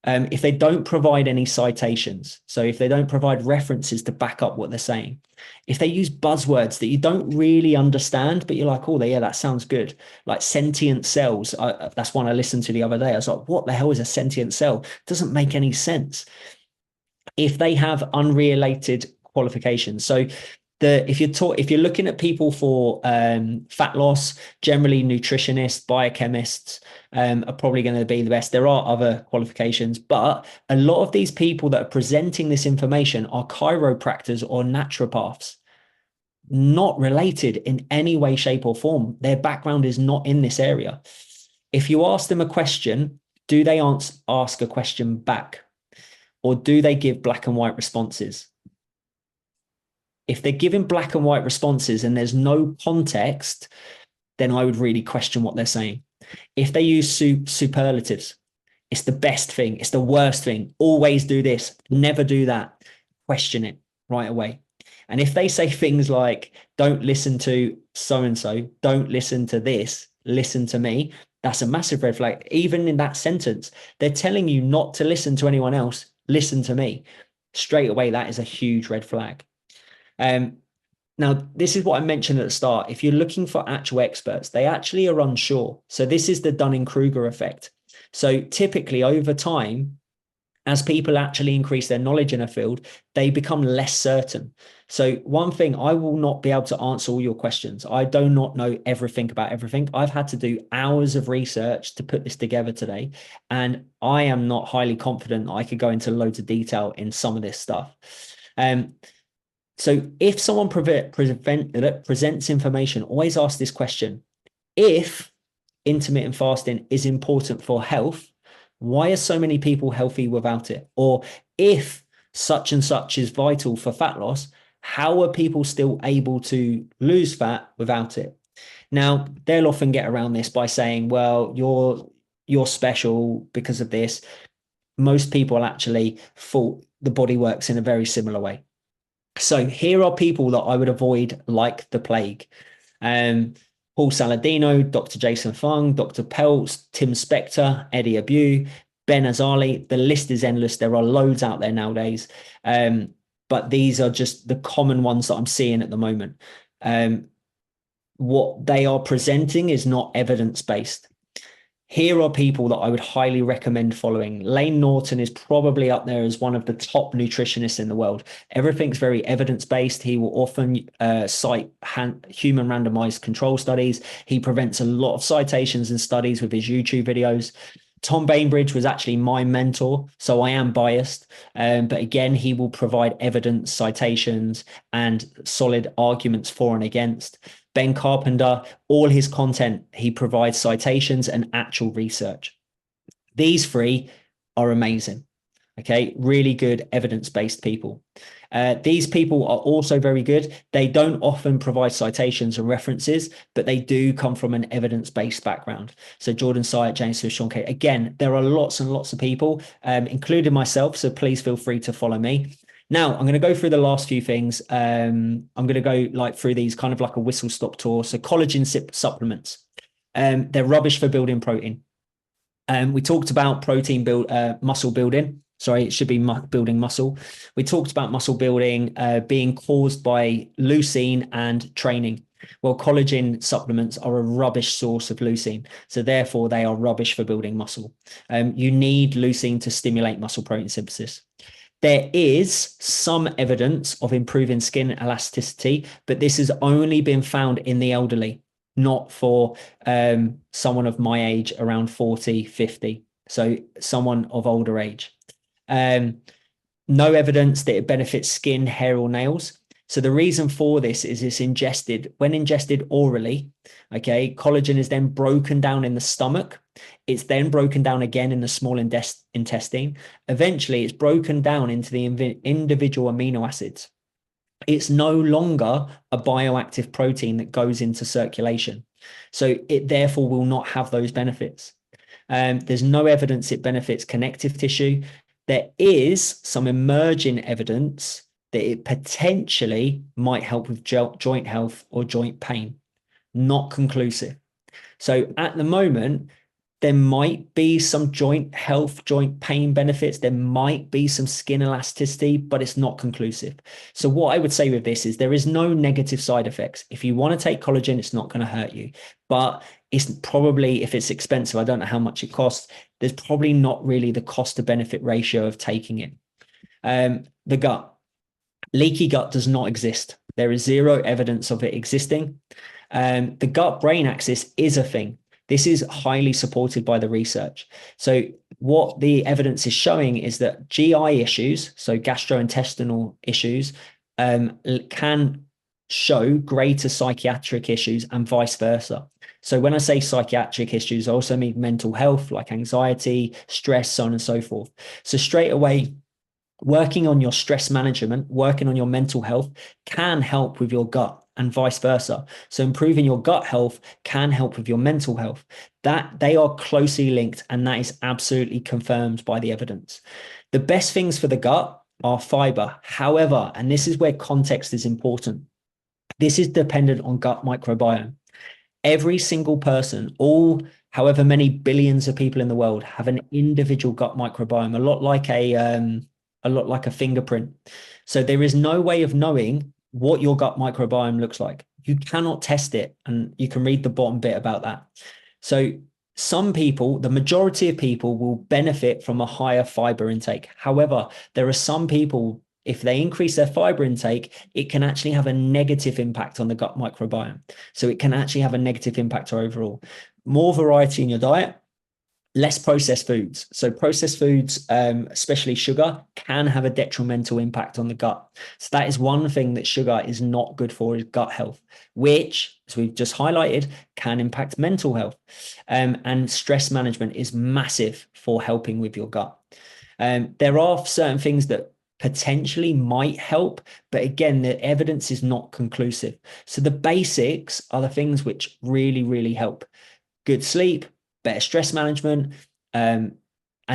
If they don't provide any citations, so if they don't provide references to back up what they're saying, if they use buzzwords that you don't really understand, but you're like, oh, yeah, that sounds good. Like sentient cells. That's one I listened to the other day. I was like, what the hell is a sentient cell? Doesn't make any sense. If they have unrelated qualifications. So if you're looking at people for fat loss, generally nutritionists, biochemists are probably going to be the best. There are other qualifications, but a lot of these people that are presenting this information are chiropractors or naturopaths, not related in any way, shape, or form. Their background is not in this area. If you ask them a question, do they ask a question back? Or do they give black and white responses? If they're giving black and white responses and there's no context, then I would really question what they're saying. If they use superlatives, it's the best thing, it's the worst thing, always do this, never do that, question it right away. And if they say things like, don't listen to so-and-so, don't listen to this, listen to me, that's a massive red flag. Even in that sentence, they're telling you not to listen to anyone else, listen to me. Straight away, that is a huge red flag. Now, this is what I mentioned at the start. If you're looking for actual experts, they actually are unsure. So this is the Dunning-Kruger effect. So typically over time, as people actually increase their knowledge in a field, they become less certain. So one thing, I will not be able to answer all your questions. I do not know everything about everything. I've had to do hours of research to put this together today. And I am not highly confident I could go into loads of detail in some of this stuff. So if someone presents information, always ask this question. If intermittent fasting is important for health, why are so many people healthy without it? Or if such and such is vital for fat loss, how are people still able to lose fat without it? Now, they'll often get around this by saying, well, you're special because of this. Most people actually thought the body works in a very similar way. So here are people that I would avoid like the plague. Paul Saladino, Dr. Jason Fung, Dr. Peltz, Tim Spector, Eddie Abu, Ben Azali. The list is endless. There are loads out there nowadays. But these are just the common ones that I'm seeing at the moment. What they are presenting is not evidence-based. Here are people that I would highly recommend following. Lane Norton is probably up there as one of the top nutritionists in the world. Everything's very evidence-based. He will often cite human randomized control studies. He prevents a lot of citations and studies with his YouTube videos. Tom Bainbridge was actually my mentor, so I am biased. But again, he will provide evidence, citations, and solid arguments for and against. Ben Carpenter, all his content, he provides citations and actual research. These three are amazing. Okay, really good evidence-based people. These people are also very good. They don't often provide citations and references, but they do come from an evidence-based background. So Jordan Syatt, James Smith, Sean Kay. Again, there are lots and lots of people, including myself. So please feel free to follow me. Now, I'm going to go through the last few things. I'm going to go through these kind of like a whistle-stop tour. So collagen supplements, they're rubbish for building protein. We talked about muscle building. Sorry, it should be building muscle. We talked about muscle building being caused by leucine and training. Well, collagen supplements are a rubbish source of leucine. So therefore, they are rubbish for building muscle. You need leucine to stimulate muscle protein synthesis. There is some evidence of improving skin elasticity, but this has only been found in the elderly, not for someone of my age, around 40, 50. So someone of older age. No evidence that it benefits skin, hair, or nails. So the reason for this is it's ingested, when ingested orally, okay, collagen is then broken down in the stomach. It's then broken down again in the small intestine. Eventually, it's broken down into the individual amino acids. It's no longer a bioactive protein that goes into circulation. So it therefore will not have those benefits. There's no evidence it benefits connective tissue. There is some emerging evidence that it potentially might help with joint health or joint pain. Not conclusive. So at the moment, there might be some joint health, joint pain benefits. There might be some skin elasticity, but it's not conclusive. So what I would say with this is there is no negative side effects. If you want to take collagen, it's not going to hurt you. But it's probably, if it's expensive, I don't know how much it costs, there's probably not really the cost to benefit ratio of taking it. The gut. Leaky gut does not exist. There is zero evidence of it existing. The gut-brain axis is a thing. This is highly supported by the research. So what the evidence is showing is that GI issues, so gastrointestinal issues, can show greater psychiatric issues and vice versa. So when I say psychiatric issues, I also mean mental health, like anxiety, stress, so on and so forth. So straight away, working on your stress management, working on your mental health can help with your gut and vice versa. So improving your gut health can help with your mental health. That they are closely linked, and that is absolutely confirmed by the evidence. The best things for the gut are fiber. However, and this is where context is important, this is dependent on gut microbiome. Every single person, all however many billions of people in the world, have an individual gut microbiome, a lot like a fingerprint. So there is no way of knowing what your gut microbiome looks like. You cannot test it, and you can read the bottom bit about that. So some people, the majority of people, will benefit from a higher fiber intake. However, there are some people, if they increase their fiber intake, it can actually have a negative impact on the gut microbiome. So it can actually have a negative impact overall. More variety in your diet, less processed foods. So processed foods, especially sugar, can have a detrimental impact on the gut. So that is one thing that sugar is not good for, is gut health, which, as we've just highlighted, can impact mental health. And stress management is massive for helping with your gut. There are certain things that potentially might help, but again, the evidence is not conclusive. So the basics are the things which really, really help. Good sleep, better stress management, and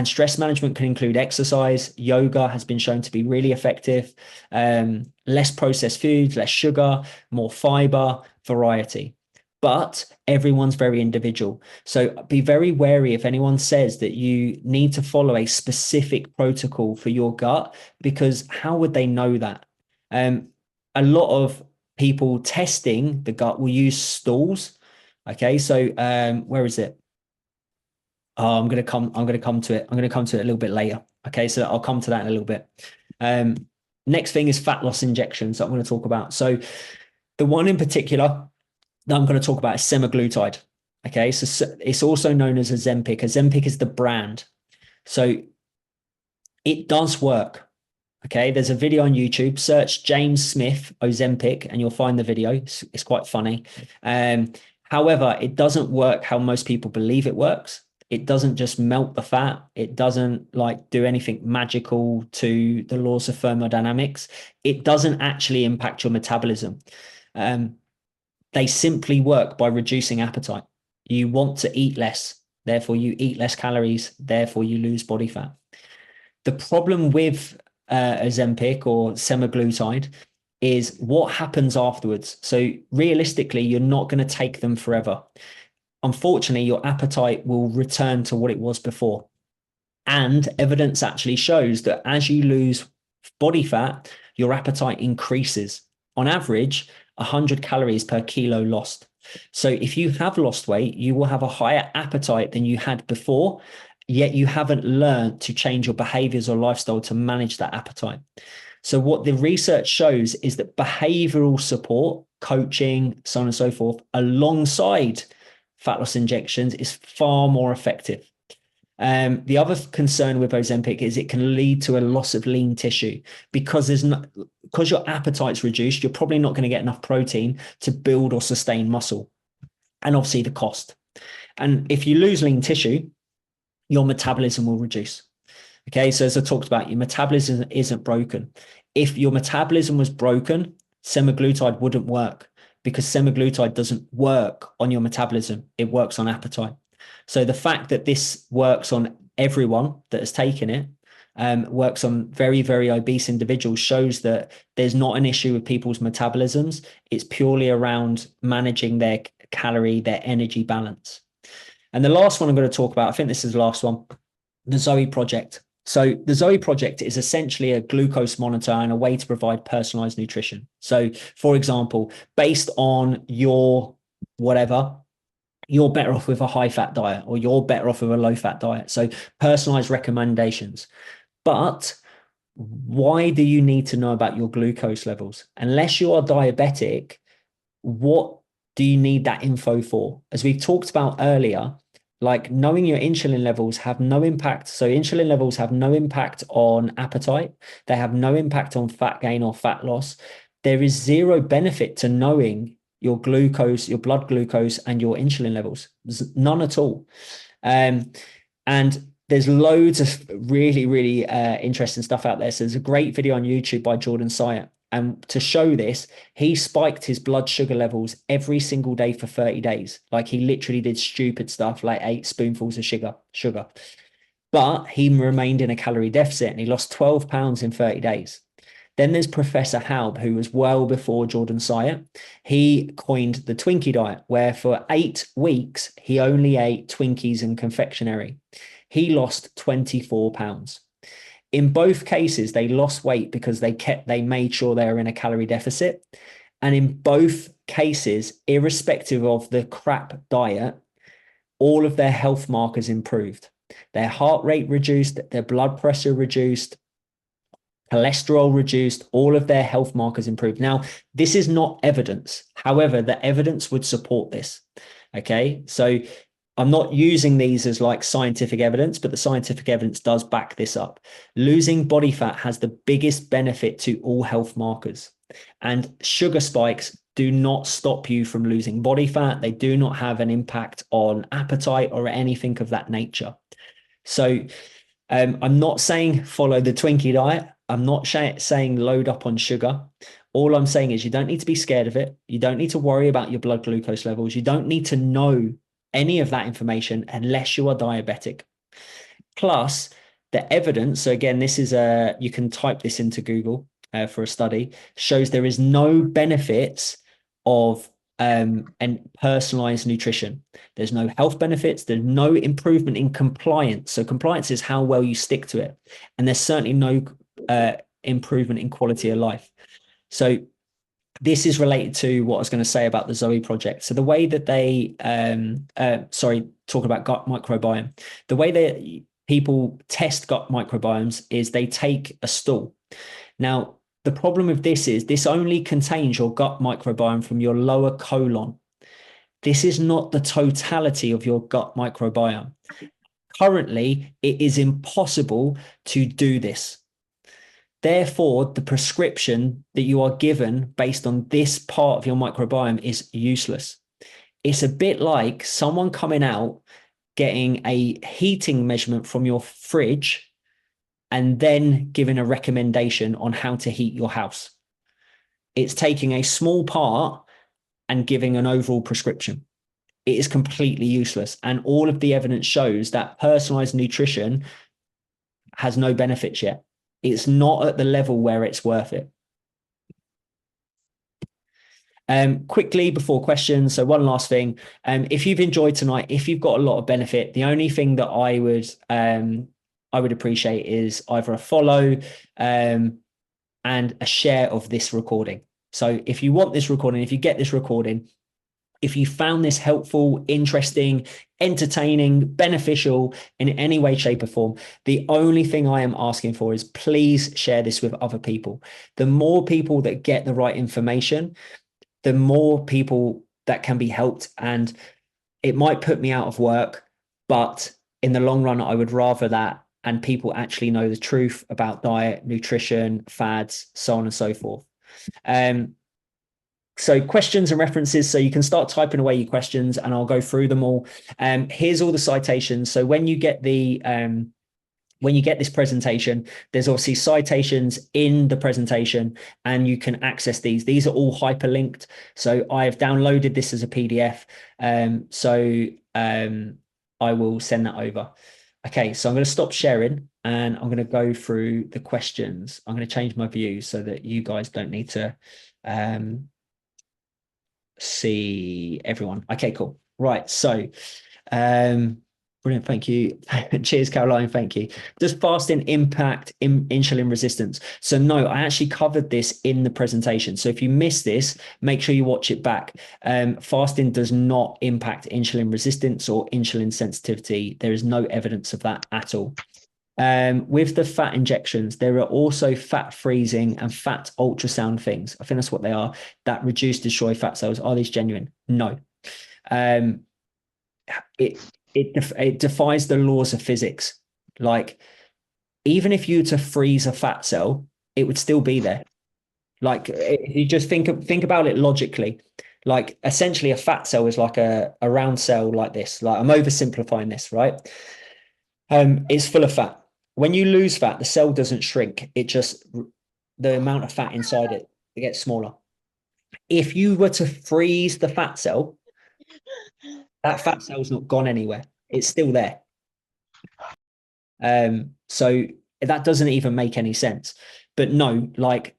stress management can include exercise. Yoga has been shown to be really effective. Less processed foods, less sugar, more fiber, variety. But everyone's very individual. So be very wary if anyone says that you need to follow a specific protocol for your gut, because how would they know that? A lot of people testing the gut will use stools. Okay, so where is it? Oh, I'm going to come to it. I'm going to come to it a little bit later. Okay, so I'll come to that in a little bit. Next thing is fat loss injections that I'm going to talk about. So the one in particular that I'm going to talk about is semaglutide. Okay, so it's also known as Ozempic. Ozempic is the brand. So it does work. Okay, there's a video on YouTube. Search James Smith Ozempic and you'll find the video. It's quite funny. However, it doesn't work how most people believe it works. It doesn't just melt the fat. It doesn't like do anything magical to the laws of thermodynamics. It doesn't actually impact your metabolism. They simply work by reducing appetite. You want to eat less, therefore you eat less calories, therefore you lose body fat. The problem with Ozempic or semaglutide is what happens afterwards. So realistically, you're not going to take them forever. Unfortunately, your appetite will return to what it was before. And evidence actually shows that as you lose body fat, your appetite increases. On average, 100 calories per kilo lost. So if you have lost weight, you will have a higher appetite than you had before, yet you haven't learned to change your behaviors or lifestyle to manage that appetite. So what the research shows is that behavioral support, coaching, so on and so forth, alongside fat loss injections is far more effective. The other concern with Ozempic is it can lead to a loss of lean tissue because because your appetite's reduced, you're probably not going to get enough protein to build or sustain muscle, and obviously the cost. And if you lose lean tissue, your metabolism will reduce. Okay, so as I talked about, your metabolism isn't broken. If your metabolism was broken, semaglutide wouldn't work because semaglutide doesn't work on your metabolism. It works on appetite. So the fact that this works on everyone that has taken it, works on very, very obese individuals, shows that there's not an issue with people's metabolisms. It's purely around managing their calorie, their energy balance. And the last one I'm going to talk about, I think this is the last one, the Zoe Project. So the Zoe Project is essentially a glucose monitor and a way to provide personalized nutrition. So for example, based on your whatever, you're better off with a high fat diet or you're better off with a low fat diet. So personalized recommendations. But why do you need to know about your glucose levels? Unless you are diabetic, what do you need that info for? As we talked about earlier, like knowing your insulin levels have no impact. So insulin levels have no impact on appetite. They have no impact on fat gain or fat loss. There is zero benefit to knowing your glucose, your blood glucose, and your insulin levels. None at all. And there's loads of really, really interesting stuff out there. So there's a great video on YouTube by Jordan Syatt. And to show this, he spiked his blood sugar levels every single day for 30 days. Like he literally did stupid stuff like 8 spoonfuls of sugar. But he remained in a calorie deficit and he lost 12 pounds in 30 days. Then there's Professor Haub, who was well before Jordan Syatt. He coined the Twinkie diet, where for 8 weeks, he only ate Twinkies and confectionery. He lost 24 pounds. In both cases, they lost weight because they made sure they were in a calorie deficit. And in both cases, irrespective of the crap diet, all of their health markers improved. Their heart rate reduced, their blood pressure reduced, cholesterol reduced, all of their health markers improved. Now, this is not evidence. However, the evidence would support this. Okay, so I'm not using these as like scientific evidence, but the scientific evidence does back this up. Losing body fat has the biggest benefit to all health markers. And sugar spikes do not stop you from losing body fat. They do not have an impact on appetite or anything of that nature. So I'm not saying follow the Twinkie diet. I'm not saying load up on sugar. All I'm saying is you don't need to be scared of it. You don't need to worry about your blood glucose levels. You don't need to know any of that information unless you are diabetic. Plus the evidence, so again, this is you can type this into Google for a study, shows there is no benefits of and personalized nutrition. There's no health benefits. There's no improvement in compliance. So compliance is how well you stick to it. And there's certainly no improvement in quality of life. So this is related to what I was going to say about the Zoe Project. So the way that they, talk about gut microbiome, the way that people test gut microbiomes is they take a stool. Now, the problem with this is this only contains your gut microbiome from your lower colon. This is not the totality of your gut microbiome. Currently, it is impossible to do this. Therefore, the prescription that you are given based on this part of your microbiome is useless. It's a bit like someone coming out, getting a heating measurement from your fridge, and then giving a recommendation on how to heat your house. It's taking a small part and giving an overall prescription. It is completely useless. And all of the evidence shows that personalized nutrition has no benefits yet. It's not at the level where it's worth it. Quickly before questions, so one last thing. If you've enjoyed tonight, if you've got a lot of benefit, the only thing that I would appreciate is either a follow and a share of this recording. So if you want this recording, if you get this recording, if you found this helpful, interesting, entertaining, beneficial in any way, shape, or form, the only thing I am asking for is please share this with other people. The more people that get the right information, the more people that can be helped. And it might put me out of work, but in the long run, I would rather that and people actually know the truth about diet, nutrition, fads, so on and so forth. So questions and references. So you can start typing away your questions and I'll go through them all. Here's all the citations. So when you get this presentation, there's obviously citations in the presentation and you can access these. These are all hyperlinked. So I've downloaded this as a PDF. I will send that over. Okay, so I'm going to stop sharing and I'm going to go through the questions. I'm going to change my view so that you guys don't need to see everyone. Okay, cool. Right. So, brilliant. Thank you. Cheers, Caroline. Thank you. Does fasting impact insulin resistance? So no, I actually covered this in the presentation. So if you missed this, make sure you watch it back. Fasting does not impact insulin resistance or insulin sensitivity. There is no evidence of that at all. With the fat injections, there are also fat freezing and fat ultrasound things. I think that's what they are, that reduce, destroy fat cells. Are these genuine? No. It defies the laws of physics. Like, even if you were to freeze a fat cell, it would still be there. Like, if you just think about it logically, like essentially a fat cell is like a round cell like this. Like, I'm oversimplifying this, right? It's full of fat. When you lose fat, the cell doesn't shrink. It just, the amount of fat inside it gets smaller. If you were to freeze the fat cell, that fat cell's not gone anywhere. It's still there. So that doesn't even make any sense. But no, like,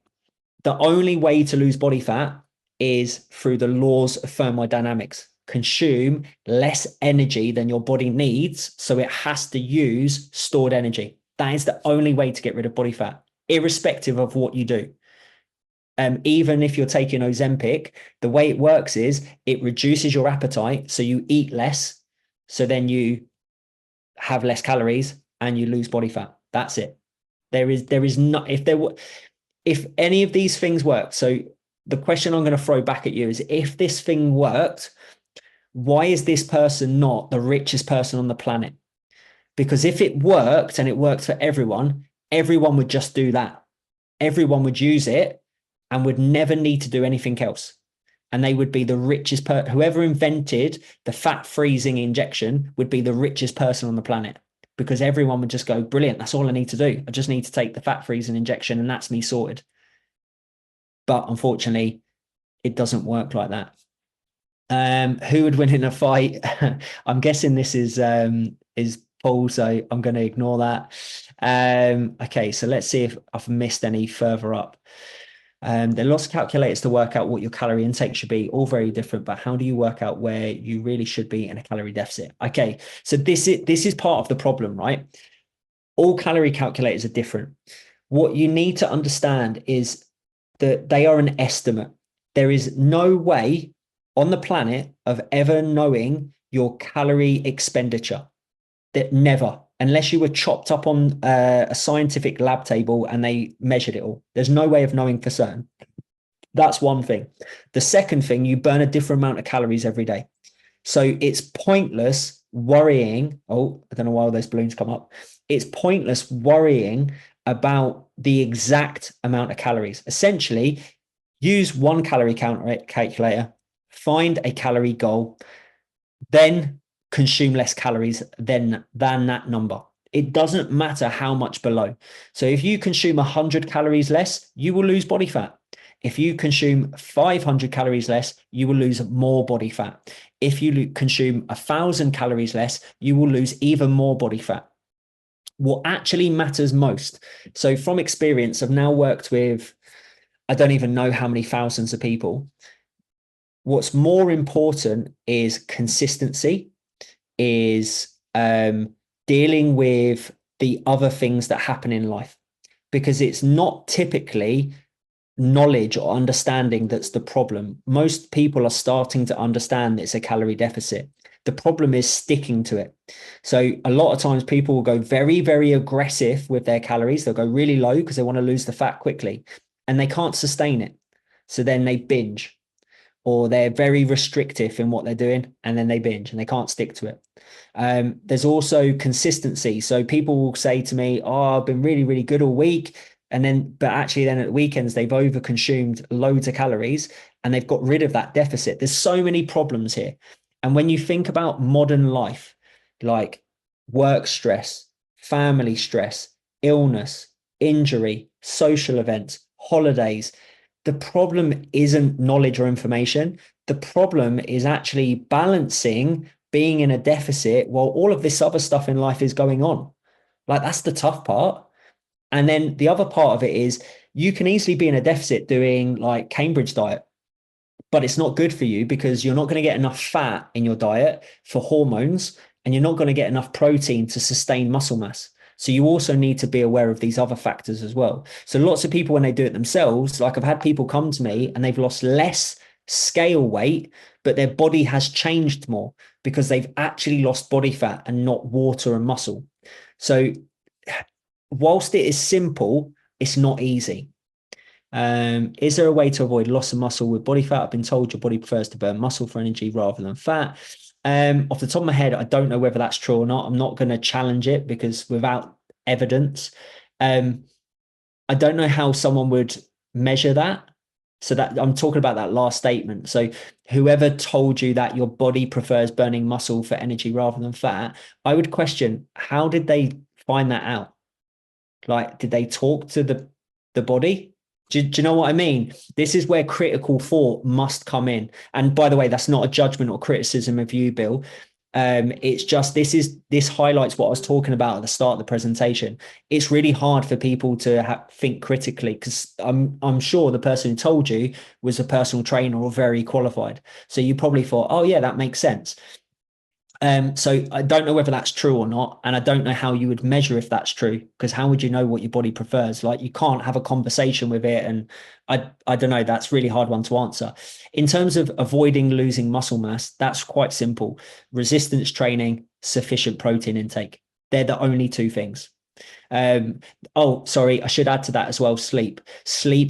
the only way to lose body fat is through the laws of thermodynamics. Consume less energy than your body needs, so it has to use stored energy. That is the only way to get rid of body fat, irrespective of what you do. Even if you're taking Ozempic, the way it works is it reduces your appetite, so you eat less, so then you have less calories and you lose body fat. That's it. There is not, if any of these things work. So the question I'm going to throw back at you is, if this thing worked, why is this person not the richest person on the planet? Because if it worked and it worked for everyone would just do that. Everyone would use it and would never need to do anything else. And they would be the richest person. Whoever invented the fat freezing injection would be the richest person on the planet, because everyone would just go, brilliant, that's all I need to do. I just need to take the fat freezing injection and that's me sorted. But unfortunately, it doesn't work like that. Who would win in a fight? I'm guessing this is Paul, so I'm going to ignore that. Okay, so let's see if I've missed any further up. There are lots of calculators to work out what your calorie intake should be, all very different, but how do you work out where you really should be in a calorie deficit? Okay, so this is part of the problem, right? All calorie calculators are different. What you need to understand is that they are an estimate. There is no way on the planet of ever knowing your calorie expenditure. That never, unless you were chopped up on a scientific lab table and they measured it all. There's no way of knowing for certain. That's one thing. The second thing, you burn a different amount of calories every day. So it's pointless worrying. Oh, I don't know why those balloons come up. It's pointless worrying about the exact amount of calories. Essentially, use one calorie calculator, find a calorie goal, then consume less calories than that number. It doesn't matter how much below. So if you consume 100 calories less, you will lose body fat. If you consume 500 calories less, you will lose more body fat. If you consume 1,000 calories less, you will lose even more body fat. What actually matters most. So from experience, I've now worked with, I don't even know how many thousands of people. What's more important is consistency, is dealing with the other things that happen in life, because it's not typically knowledge or understanding that's the problem. Most people are starting to understand that it's a calorie deficit. The problem is sticking to it. So a lot of times people will go very, very aggressive with their calories. They'll go really low because they want to lose the fat quickly and they can't sustain it. So then they binge. or they're very restrictive in what they're doing, and then they binge and they can't stick to it. There's also consistency. So people will say to me, oh, I've been really, really good all week. But actually then at the weekends, they've overconsumed loads of calories and they've got rid of that deficit. There's so many problems here. And when you think about modern life, like work stress, family stress, illness, injury, social events, holidays, the problem isn't knowledge or information. The problem is actually balancing being in a deficit while all of this other stuff in life is going on. Like, that's the tough part. And then the other part of it is you can easily be in a deficit doing like Cambridge diet, but it's not good for you because you're not going to get enough fat in your diet for hormones, and you're not going to get enough protein to sustain muscle mass. So you also need to be aware of these other factors as well. So lots of people, when they do it themselves, like I've had people come to me and they've lost less scale weight, but their body has changed more because they've actually lost body fat and not water and muscle. So whilst it is simple, it's not easy. Is there a way to avoid loss of muscle with body fat? I've been told your body prefers to burn muscle for energy rather than fat. Off the top of my head, I don't know whether that's true or not. I'm not going to challenge it because without evidence, I don't know how someone would measure that. So that I'm talking about that last statement. So whoever told you that your body prefers burning muscle for energy rather than fat, I would question, how did they find that out? Like, did they talk to the body? Do you know what I mean? This is where critical thought must come in. And by the way, that's not a judgment or criticism of you, Bill. It's just this highlights what I was talking about at the start of the presentation. It's really hard for people to think critically because I'm sure the person who told you was a personal trainer or very qualified. So you probably thought, oh yeah, that makes sense. So I don't know whether that's true or not, and I don't know how you would measure if that's true, because how would you know what your body prefers? Like, you can't have a conversation with it, and I don't know. That's a really hard one to answer. In terms of avoiding losing muscle mass, that's quite simple. Resistance training, sufficient protein intake. They're the only two things. Oh, sorry, I should add to that as well. Sleep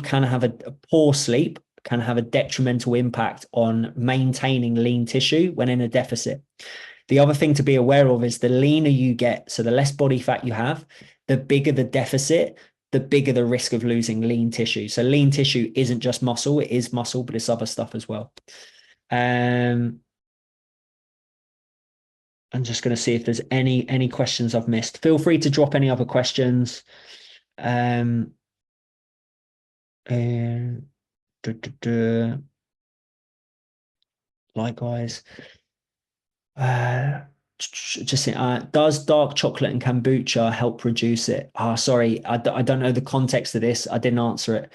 can have a poor sleep can have a detrimental impact on maintaining lean tissue when in a deficit. The other thing to be aware of is the leaner you get, so the less body fat you have, the bigger the deficit, the bigger the risk of losing lean tissue. So lean tissue isn't just muscle, it is muscle, but it's other stuff as well. I'm just going to see if there's any questions I've missed. Feel free to drop any other questions. Likewise. Does dark chocolate and kombucha help reduce it? Sorry, I don't know the context of this. I didn't answer it.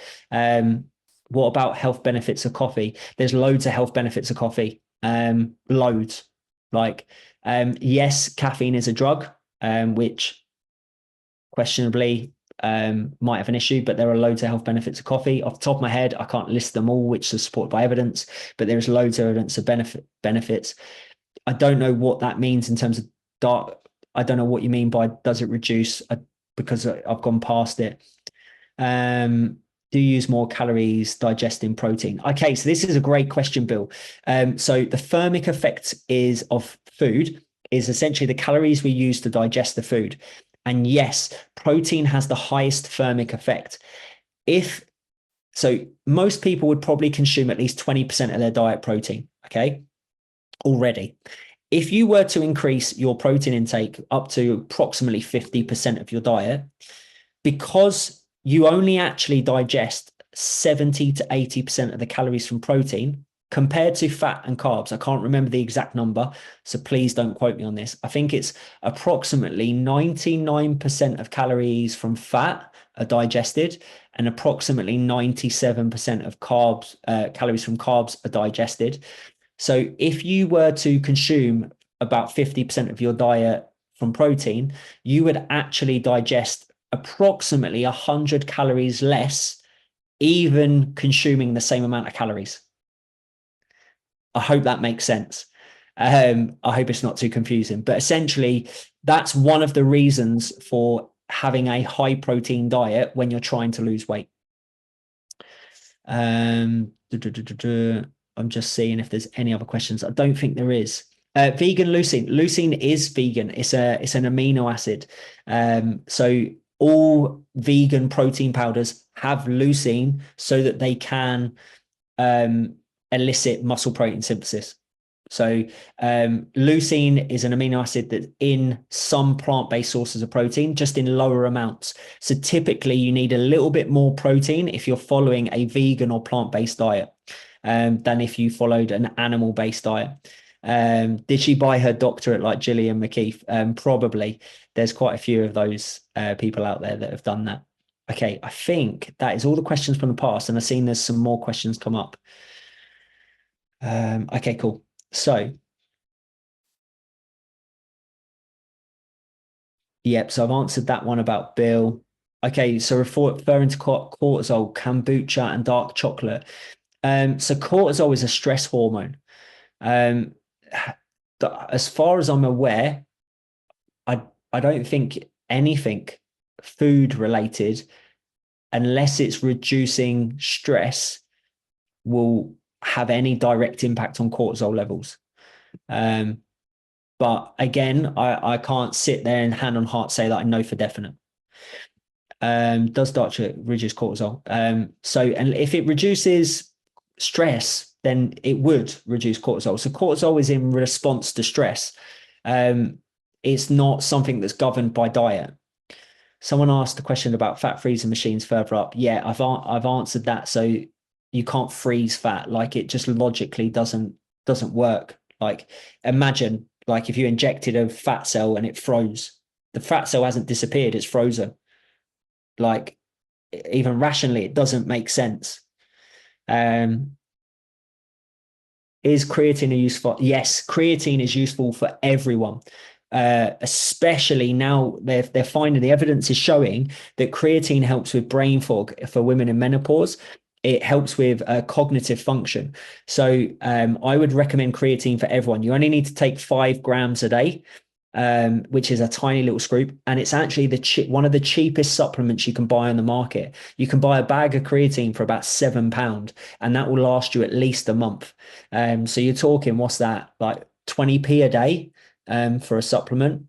What about health benefits of coffee? There's loads of health benefits of coffee. Loads. Like, yes, caffeine is a drug, which questionably might have an issue, but there are loads of health benefits of coffee. Off the top of my head, I can't list them all, which are supported by evidence, but there is loads of evidence of benefits. I don't know what that means in terms of dark. I don't know what you mean by does it reduce, because I've gone past it. Do you use more calories digesting protein? Okay, so this is a great question, Bill. So the thermic effect of food is essentially the calories we use to digest the food. And yes, protein has the highest thermic effect. So most people would probably consume at least 20% of their diet protein, okay, already. If you were to increase your protein intake up to approximately 50% of your diet, because you only actually digest 70 to 80% of the calories from protein compared to fat and carbs. I can't remember the exact number, so please don't quote me on this. I think it's approximately 99% of calories from fat are digested, and approximately 97% of calories from carbs are digested. So if you were to consume about 50% of your diet from protein, you would actually digest approximately 100 calories less, even consuming the same amount of calories. I hope that makes sense. I hope it's not too confusing, but essentially that's one of the reasons for having a high protein diet when you're trying to lose weight. I'm just seeing if there's any other questions. I don't think there is. Vegan leucine. Leucine is vegan. It's an amino acid. So all vegan protein powders have leucine so that they can elicit muscle protein synthesis. So leucine is an amino acid that's in some plant-based sources of protein, just in lower amounts. So typically you need a little bit more protein if you're following a vegan or plant-based diet than if you followed an animal-based diet. Did she buy her doctorate like Gillian McKeith? Probably. There's quite a few of those people out there that have done that. Okay, I think that is all the questions from the past, and I've seen there's some more questions come up. Okay, cool. So, yep, so I've answered that one about Bill. Okay, so referring to cortisol, kombucha and dark chocolate. So cortisol is a stress hormone. As far as I'm aware, I don't think anything food related, unless it's reducing stress, will have any direct impact on cortisol levels. But again, I can't sit there and hand on heart say that I know for definite. Does dark chocolate reduce cortisol? So, and if it reduces stress, then it would reduce cortisol. So cortisol is in response to stress. It's not something that's governed by diet. Someone asked a question about fat freezing machines further up. Yeah, I've answered that. So you can't freeze fat. Like, it just logically doesn't work. Like, imagine like if you injected a fat cell and it froze. The fat cell hasn't disappeared, it's frozen. Like, even rationally, it doesn't make sense. Is creatine a useful? Yes, creatine is useful for everyone. Especially now they're finding the evidence is showing that creatine helps with brain fog for women in menopause. It helps with cognitive function. So I would recommend creatine for everyone. You only need to take 5 grams a day, which is a tiny little scoop, and it's actually one of the cheapest supplements you can buy on the market. You can buy a bag of creatine for about £7, and that will last you at least a month. So you're talking, what's that, like 20p a day for a supplement.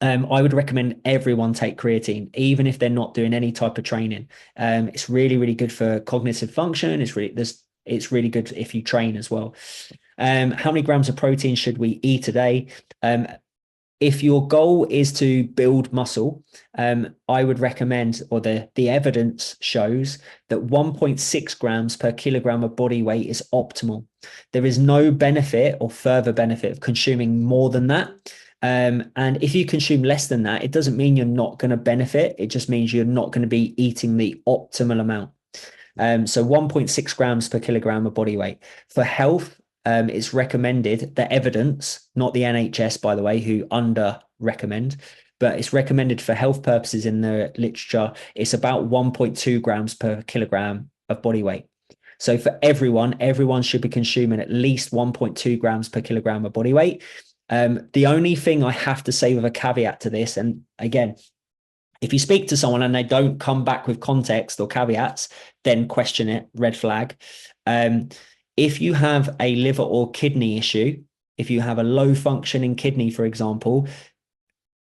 I would recommend everyone take creatine, even if they're not doing any type of training. It's really, really good for cognitive function. It's really good if you train as well. How many grams of protein should we eat a day? If your goal is to build muscle, I would recommend, or the evidence shows that 1.6 grams per kilogram of body weight is optimal. There is no benefit or further benefit of consuming more than that. And if you consume less than that, it doesn't mean you're not going to benefit. It just means you're not going to be eating the optimal amount. So 1.6 grams per kilogram of body weight. For health, it's recommended, the evidence, not the NHS, by the way, who under recommend, but it's recommended for health purposes in the literature. It's about 1.2 grams per kilogram of body weight. So for everyone should be consuming at least 1.2 grams per kilogram of body weight. The only thing I have to say with a caveat to this, and again, if you speak to someone and they don't come back with context or caveats, then question it, red flag. If you have a liver or kidney issue, if you have a low functioning kidney, for example,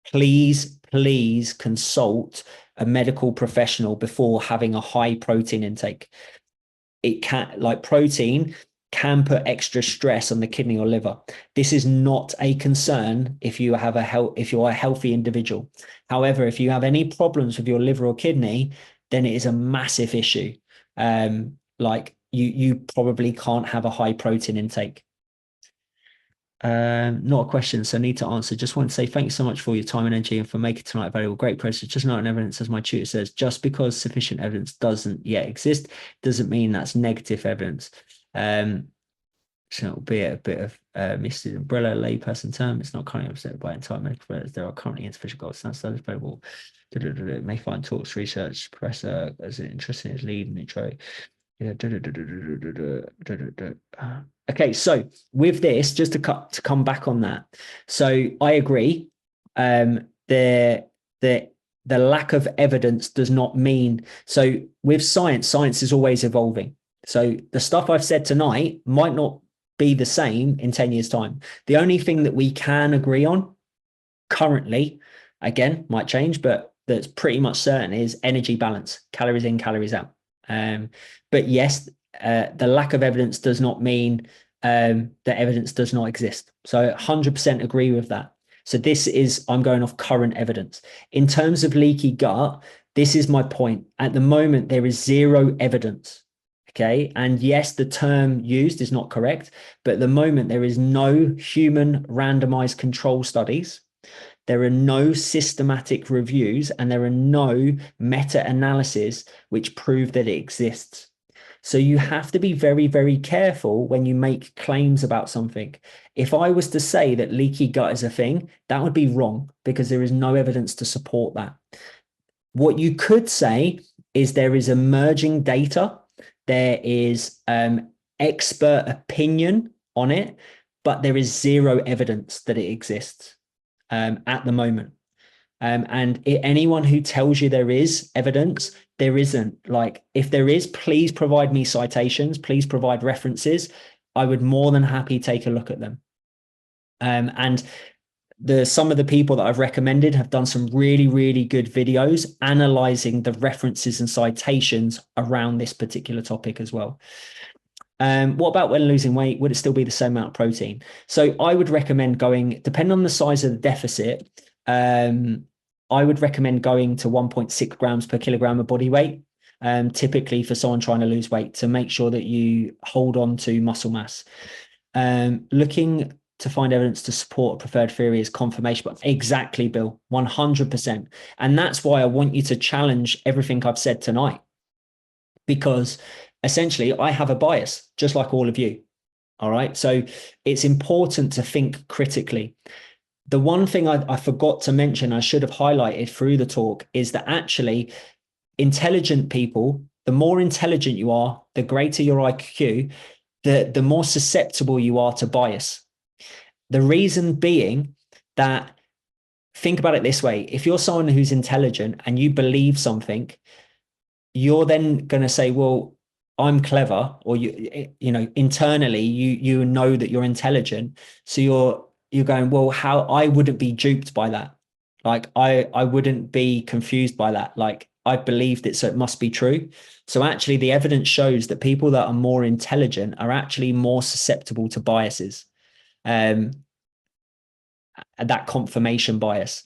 please consult a medical professional before having a high protein intake. It can, like, protein can put extra stress on the kidney or liver. This is not a concern if you have if you're a healthy individual. However, if you have any problems with your liver or kidney, then it is a massive issue. Like, you probably can't have a high protein intake. Not a question, so need to answer. Just want to say thank you so much for your time and energy and for making tonight valuable. Great process. Just not an evidence, as my tutor says. Just because sufficient evidence doesn't yet exist doesn't mean that's negative evidence. So it'll be a bit of misted umbrella layperson term. It's not currently represented by entire medical providers. There are currently insufficient gold standards available. May find talks, research, professor as interesting as lead and intro. Okay, so with this, just to come back on that. So I agree. The lack of evidence does not mean, so with science is always evolving. So the stuff I've said tonight might not be the same in 10 years' time. The only thing that we can agree on currently, again, might change, but that's pretty much certain, is energy balance, calories in, calories out. But yes, the lack of evidence does not mean that evidence does not exist. So 100% agree with that. So this is, I'm going off current evidence. In terms of leaky gut, this is my point. At the moment, there is zero evidence. Okay. And yes, the term used is not correct, but at the moment, there is no human randomized control studies. There are no systematic reviews, and there are no meta-analysis which prove that it exists. So you have to be very, very careful when you make claims about something. If I was to say that leaky gut is a thing, that would be wrong because there is no evidence to support that. What you could say is there is emerging data, there is expert opinion on it, but there is zero evidence that it exists at the moment. And anyone who tells you there is evidence, there isn't. Like, if there is, please provide me citations, please provide references. I would more than happy take a look at them. And some of the people that I've recommended have done some really, really good videos analyzing the references and citations around this particular topic as well. What about when losing weight? Would it still be the same amount of protein? So I would recommend going, depending on the size of the deficit, I would recommend going to 1.6 grams per kilogram of body weight, typically for someone trying to lose weight, to make sure that you hold on to muscle mass. Looking to find evidence to support a preferred theory is confirmation. But exactly, Bill, 100%. And that's why I want you to challenge everything I've said tonight, because essentially I have a bias just like all of you. All right. So it's important to think critically. The one thing I forgot to mention, I should have highlighted through the talk, is that actually intelligent people, the more intelligent you are, the greater your IQ, the more susceptible you are to bias. The reason being that, think about it this way: if you're someone who's intelligent and you believe something, you're then going to say, well, I'm clever, or you know, internally you know that you're intelligent. So you're going, well, how I wouldn't be duped by that. Like I wouldn't be confused by that. Like I believed it, so it must be true. So actually the evidence shows that people that are more intelligent are actually more susceptible to biases. And that confirmation bias.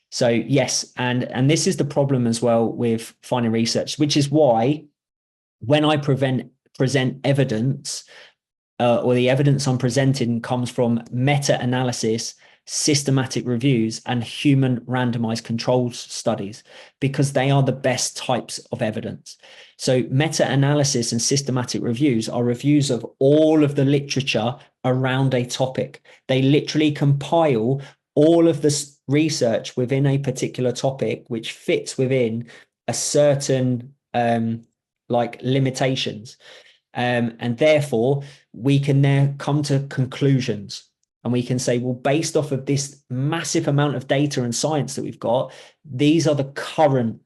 So yes, and this is the problem as well with finding research, which is why when I present evidence, or the evidence I'm presenting comes from meta-analysis, systematic reviews, and human randomized controlled studies, because they are the best types of evidence. So meta-analysis and systematic reviews are reviews of all of the literature around a topic. They literally compile all of this research within a particular topic, which fits within a certain like limitations. And therefore we can now come to conclusions, and we can say, well, based off of this massive amount of data and science that we've got, these are the current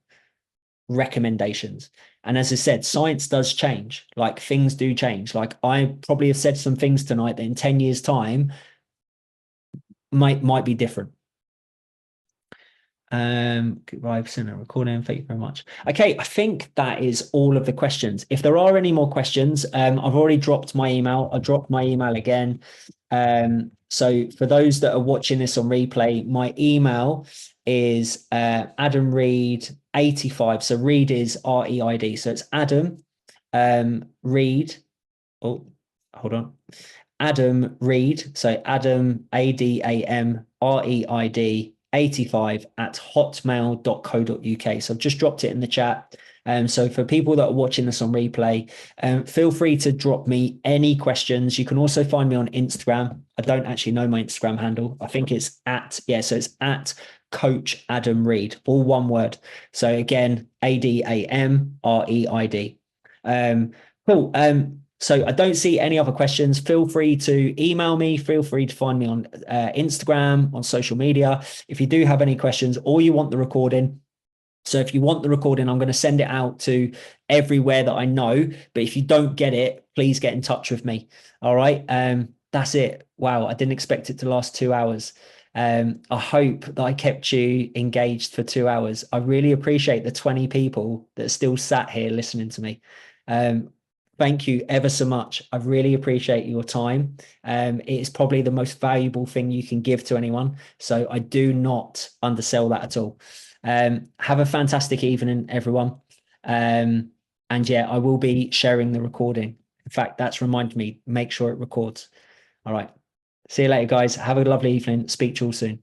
recommendations. And as I said, science does change. Like, things do change. Like, I probably have said some things tonight that in 10 years time might be different. Goodbye, recording. Thank you very much. Okay, I think that is all of the questions. If there are any more questions, I've already dropped my email. I dropped my email again. So for those that are watching this on replay, my email is Adam Reed 85. So Reed is REID. So it's Adam Reed. Oh, hold on. Adam Reed. So Adam ADAM REID 85 at hotmail.co.uk. So I've just dropped it in the chat. So for people that are watching this on replay, feel free to drop me any questions. You can also find me on Instagram. I don't actually know my Instagram handle. I think it's so it's at Coach Adam Reed, all one word. So again, ADAM REID. Cool. So I don't see any other questions. Feel free to email me. Feel free to find me on Instagram, on social media. If you do have any questions or you want the recording, So if you want the recording, I'm going to send it out to everywhere that I know. But if you don't get it, please get in touch with me. All right. That's it. Wow. I didn't expect it to last 2 hours. I hope that I kept you engaged for 2 hours. I really appreciate the 20 people that are still sat here listening to me. Um, Thank you ever so much. I really appreciate your time. It is probably the most valuable thing you can give to anyone. So I do not undersell that at all. Have a fantastic evening, everyone. And yeah, I will be sharing the recording. In fact, that's reminded me, make sure it records. All right. See you later, guys. Have a lovely evening. Speak to you all soon.